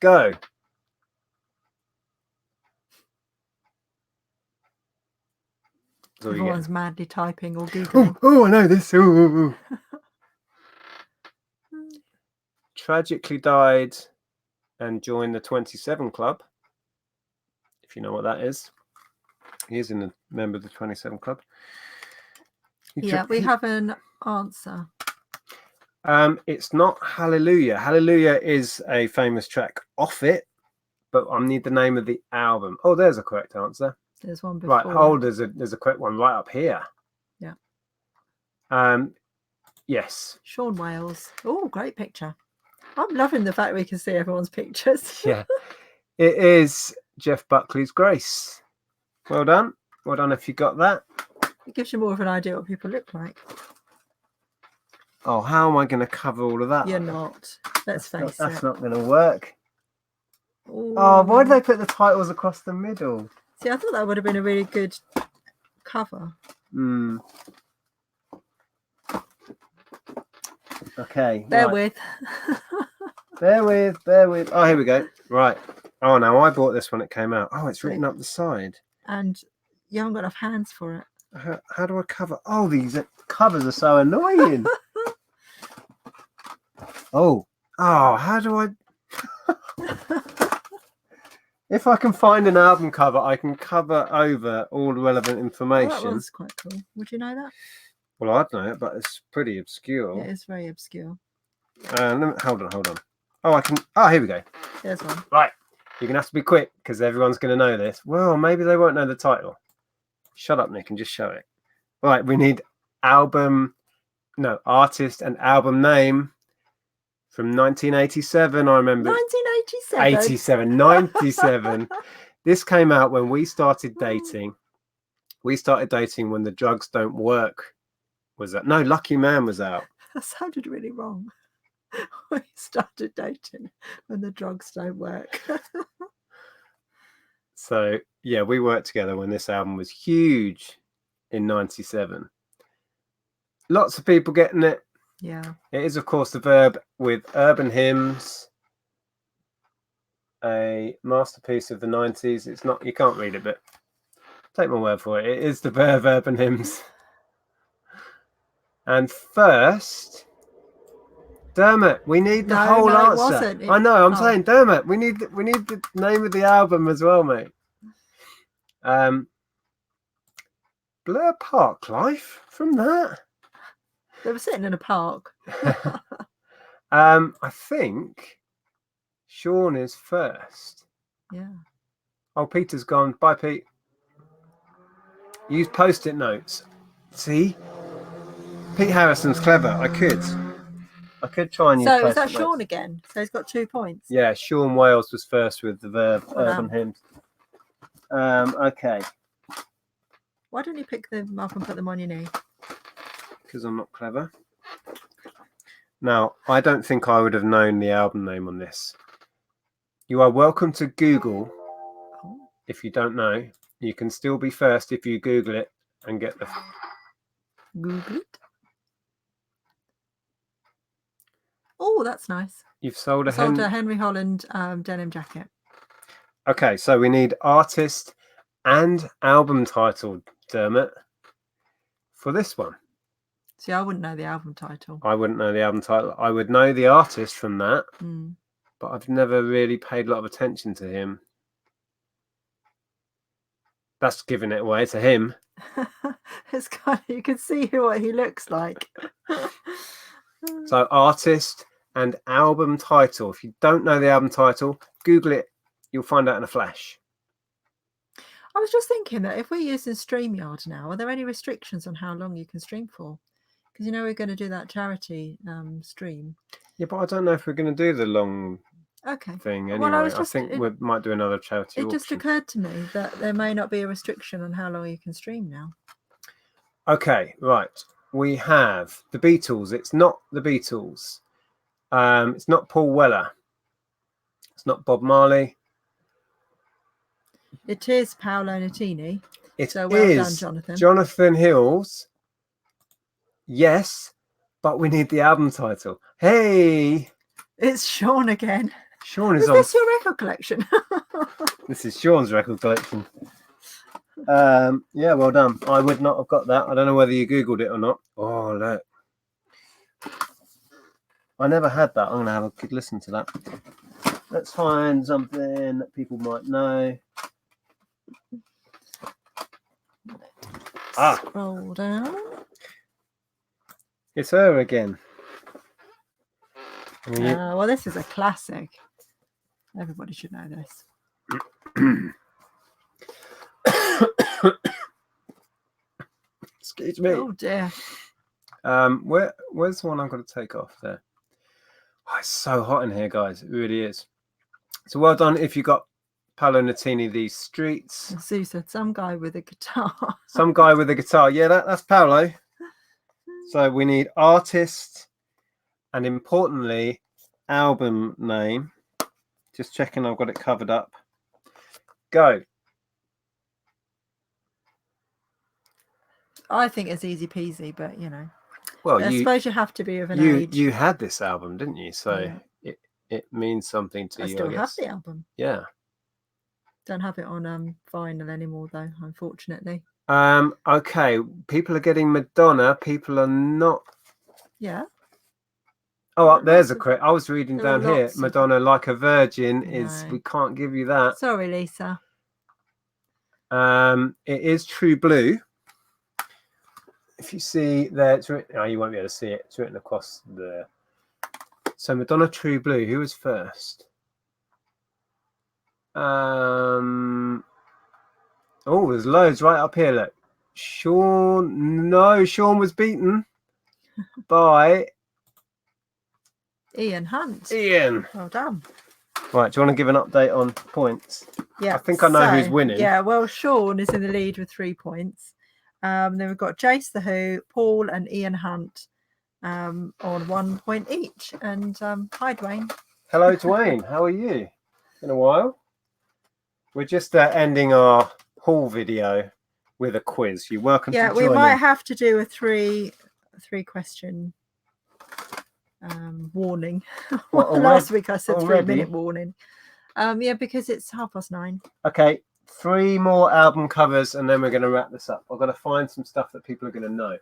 Go. Everyone's madly typing or googling. Oh, I know this. Ooh. Tragically died and joined the 27 Club. If you know what that is. He is a member of the 27 Club. We have an answer. It's not Hallelujah. Hallelujah is a famous track off it, but I need the name of the album. Oh, there's a correct answer. There's one before. Right, hold. There's a correct one right up here. Yeah. Yes. Sean Wales. Oh, great picture. I'm loving the fact we can see everyone's pictures. Yeah. It is Jeff Buckley's Grace. Well done. Well done if you got that. It gives you more of an idea what people look like. Oh, how am I going to cover all of that? You're not. Let's face it. That's not going to work. Ooh. Oh, why did they put the titles across the middle? See, I thought that would have been a really good cover. Okay. Bear with. Bear with. Oh, here we go. Right. Oh, no, I bought this when it came out. Oh, it's written up the side. And you haven't got enough hands for it. How do I cover? Oh, these covers are so annoying. Oh, how do I? If I can find an album cover, I can cover over all the relevant information. Oh, that one's quite cool. Would you know that? Well, I'd know it, but it's pretty obscure. Yeah, it's very obscure. Hold on. Oh, I can. Oh, here we go. There's one. Right. You're going to have to be quick because everyone's going to know this. Well, maybe they won't know the title. Shut up, Nick, and just show it. Right, we need artist and album name from 1987. I remember. 1987? 97. This came out when we started dating. We started dating when The Drugs Don't Work was out. No, Lucky Man was out. That sounded really wrong. We started dating when The Drugs Don't Work. So, yeah, we worked together when this album was huge in 97. Lots of people getting it. Yeah. It is, of course, the Verb with Urban Hymns. A masterpiece of the 90s. It's not, you can't read it, but take my word for it. It is the Verb Urban Hymns. And first, Dermot, we need the whole answer. It wasn't. I know, I'm saying, Dermot, we need the name of the album as well, mate. Blur Park Life from that. They were sitting in a park. I think Sean is first. Yeah. Oh, Peter's gone. Bye, Pete. Use post-it notes. See? Pete Harrison's clever. I could try and use So is that post-it Sean notes. again? So he's got 2 points. Yeah, Sean Wales was first with the Verb Urban Hymns. Okay. Why don't you pick them up and put them on your knee? Because I'm not clever. Now, I don't think I would have known the album name on this. You are welcome to Google. If you don't know, you can still be first if you Google it and get the... Google it. Oh, that's nice. You've sold a Henry Holland denim jacket. Okay, so we need artist and album title, Dermot, for this one. See, I wouldn't know the album title. I wouldn't know the album title. I would know the artist from that, but I've never really paid a lot of attention to him. That's giving it away to him. It's kind of, you can see what he looks like. So artist and album title. If you don't know the album title, Google it. You'll find out in a flash. I was just thinking that if we're using StreamYard now, are there any restrictions on how long you can stream for? Because we're going to do that charity stream. Yeah, but I don't know if we're going to do the long thing anyway. Well, I think we might do another charity auction. It just occurred to me that there may not be a restriction on how long you can stream now. Okay, right. We have the Beatles. It's not the Beatles. It's not Paul Weller. It's not Bob Marley. It is Paolo Nutini. So well done, Jonathan. Jonathan Hills. Yes, but we need the album title. Hey! It's Sean again. Sean is on. Is this your record collection? This is Sean's record collection. Yeah, well done. I would not have got that. I don't know whether you Googled it or not. Oh, look. I never had that. I'm going to have a good listen to that. Let's find something that people might know. Scroll down. It's her again. Well, this is a classic. Everybody should know this. Excuse me. Oh dear. Where's the one I've got to take off there? Oh, it's so hot in here, guys. It really is. So well done if you got Paolo Nutini, These Streets. Sue said some guy with a guitar. Some guy with a guitar. Yeah, that's Paolo. So we need artist and importantly album name. Just checking I've got it covered up. Go. I think it's easy peasy, but well, I suppose you have to be of an age. You had this album, didn't you? So yeah. it means something to you. I still have the album. Yeah. Don't have it on vinyl anymore, though, unfortunately. Okay. People are getting Madonna. People are not. Yeah. Oh, there's a crit. I was reading down here. Madonna, Like a Virgin, is. We can't give you that. Sorry, Lisa. It is True Blue. If you see there, it's written. Oh, you won't be able to see it. It's written across there. So Madonna, True Blue. Who was first? Oh, there's loads right up here. Look, Sean. No, Sean was beaten by Ian Hunt. Ian. Well done. Right, do you want to give an update on points? Yeah. I think I know who's winning. Yeah, well, Sean is in the lead with 3 points. Then we've got Jace the Who, Paul and Ian Hunt on 1 point each. And hi, Dwayne. Hello, Dwayne. How are you? Been a while. We're just ending our haul video with a quiz. You're welcome to join. Yeah, we might have to do a three question warning. Well, last week I said 3-minute warning. Yeah, because it's 9:30. Okay, 3 more album covers and then we're going to wrap this up. I've got to find some stuff that people are going to know.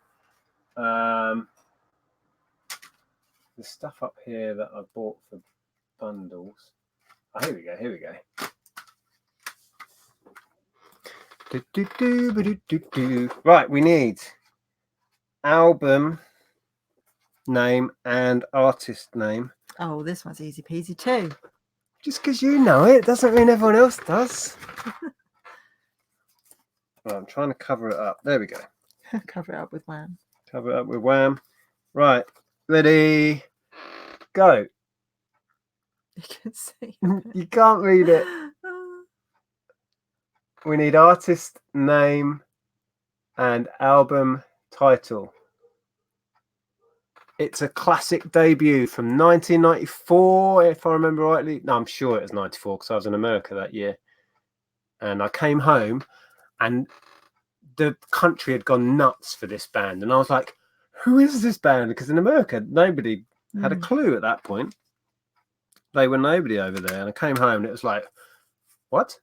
The stuff up here that I bought for bundles. Oh, here we go. Right, we need album name and artist name. Oh, this one's easy peasy too. Just because you know it doesn't mean everyone else does. Right, I'm trying to cover it up. There we go. Cover it up with Wham. Cover it up with Wham. Right, ready, go. You can see. You can't read it. We need artist name and album title. It's a classic debut from 1994, if I remember rightly. No, I'm sure it was 94 because I was in America that year. And I came home and the country had gone nuts for this band. And I was like, who is this band? Because in America, nobody had a clue at that point. They were nobody over there. And I came home and it was like, what?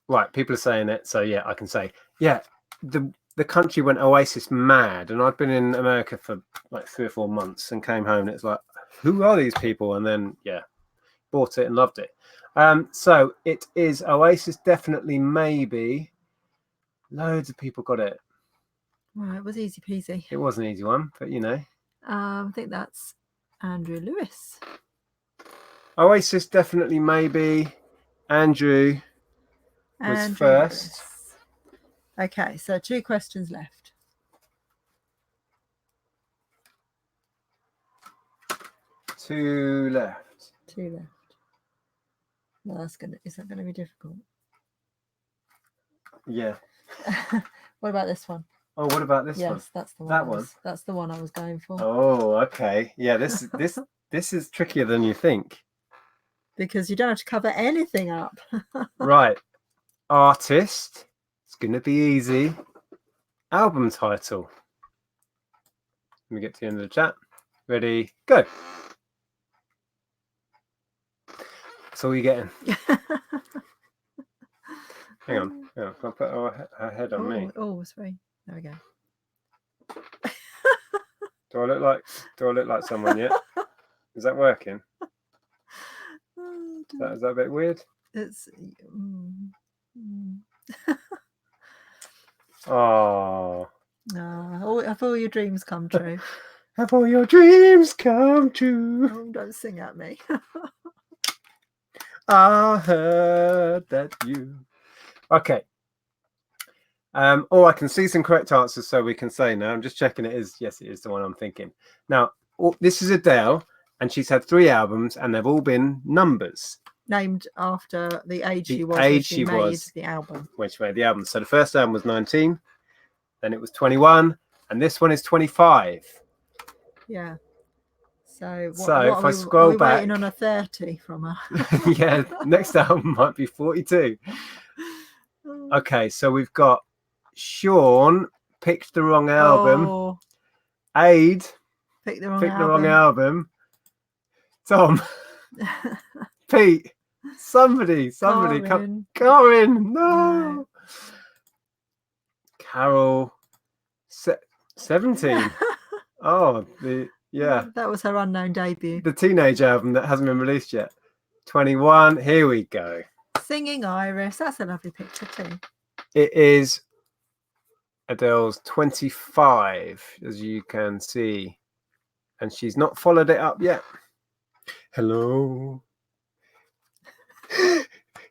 Right, people are saying it. So, yeah, I can say, yeah, the country went Oasis mad. And I'd been in America for like 3 or 4 months and came home and it's like, who are these people? And then, yeah, bought it and loved it. So it is Oasis, definitely, maybe. Loads of people got it. Well, it was easy peasy. It was an easy one, but you know. I think that's Andrew Lewis. Oasis, definitely, maybe. Andrew was first. Lewis. Okay, so 2 questions left. 2 left. 2 left. No, is that gonna be difficult? Yeah. What about this one? Oh, what about this one? Yes, that's the one. That one? That's the one I was going for. Oh, okay. Yeah, this is trickier than you think. Because you don't have to cover anything up. Right. Artist. It's gonna be easy. Album title. Let me get to the end of the chat. Ready, go. That's all you're getting. Hang on. Can I put her head on me? Oh, sorry. There we go. Do I look like someone yet? Is that working? Is that a bit weird? It's Oh. Have all your dreams come true? Have all your dreams come true? Oh, don't sing at me. I heard that you. Okay. Oh, I can see some correct answers, so we can say now. I'm just checking it is. Yes, it is the one I'm thinking. Now, this is Adele, and she's had 3 albums, and they've all been numbers. Named after the age she was when she made the album. When she made the album. So the first album was 19, then it was 21, and this one is 25. Yeah. So if I scroll back, waiting on a 30 from her. Yeah, next album might be 42. Okay, so we've got Sean picked the wrong album. Oh. Aid picked the wrong album. Tom. Pete. Somebody. Corinne. No. Carol. 17. Oh, that was her unknown debut. The teenage album that hasn't been released yet. 21. Here we go. Singing Iris. That's a lovely picture too. It is Adele's 25, as you can see, and she's not followed it up yet. Hello.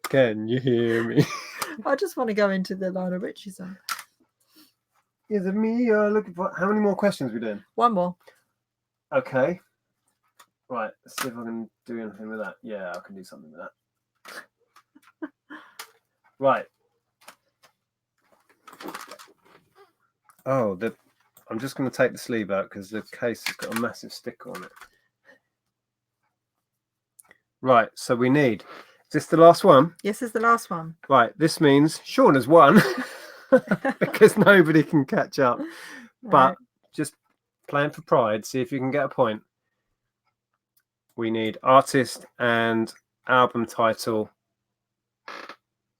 Can you hear me? I just want to go into the Lionel Richie song. Is it me you're looking for? How many more questions are we doing? 1 more. Okay. Right. Let's see if I can do anything with that. Yeah, I can do something with that. Right. Oh, I'm just going to take the sleeve out because the case has got a massive sticker on it. Right. So we need. Is this the last one? Yes, it's the last one. Right. This means Sean has won because nobody can catch up. Right. But just playing for pride, see if you can get a point. We need artist and album title.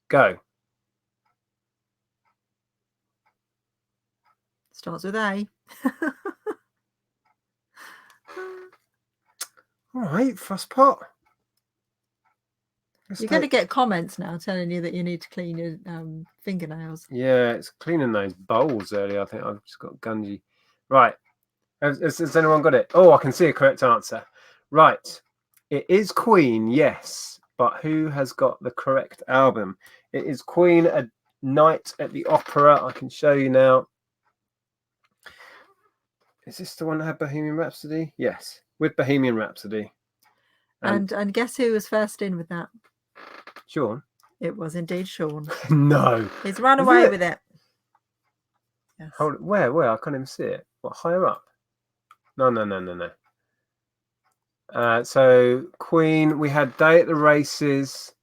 Go. Starts with A. All right, first pot. You're going to get comments now telling you that you need to clean your fingernails. Yeah, it's cleaning those bowls earlier. I think I've just got gungy. Right. Has anyone got it? Oh, I can see a correct answer. Right. It is Queen, yes. But who has got the correct album? It is Queen, A Night at the Opera. I can show you now. Is this the one that had Bohemian Rhapsody? Yes, with Bohemian Rhapsody. And guess who was first in with that? Sean. It was indeed Sean. No. He's run away with it. Yes. Hold it. Where? I can't even see it. What, higher up? No. So Queen, we had Day at the Races.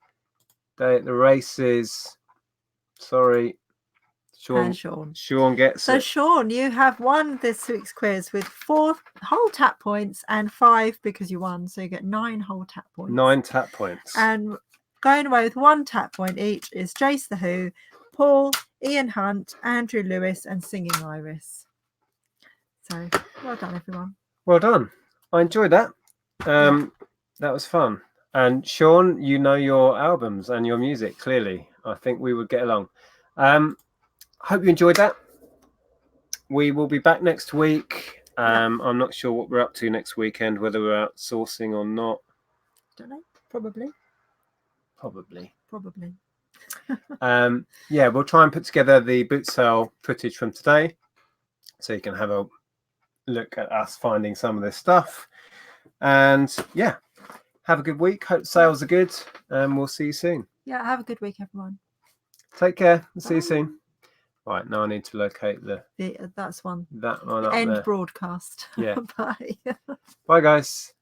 Sorry. Sean gets it. So Sean, you have won this week's quiz with 4 whole tap points and 5 because you won. So you get 9 whole tap points. 9 tap points. And going away with 1 tap point each is Jace the Who, Paul, Ian Hunt, Andrew Lewis, and Singing Iris. So well done, everyone. Well done. I enjoyed that. That was fun. And Sean, you know your albums and your music clearly. I think we would get along. Hope you enjoyed that. We will be back next week. I'm not sure what we're up to next weekend, whether we're out sourcing or not. Don't know. Probably. Yeah, we'll try and put together the boot sale footage from today, so you can have a look at us finding some of this stuff. And yeah, have a good week. Hope sales are good, and we'll see you soon. Yeah, have a good week, everyone. Take care. See you soon. Right, now I need to locate that's one. That one the up end there. broadcast. Yeah. Bye. Bye, guys.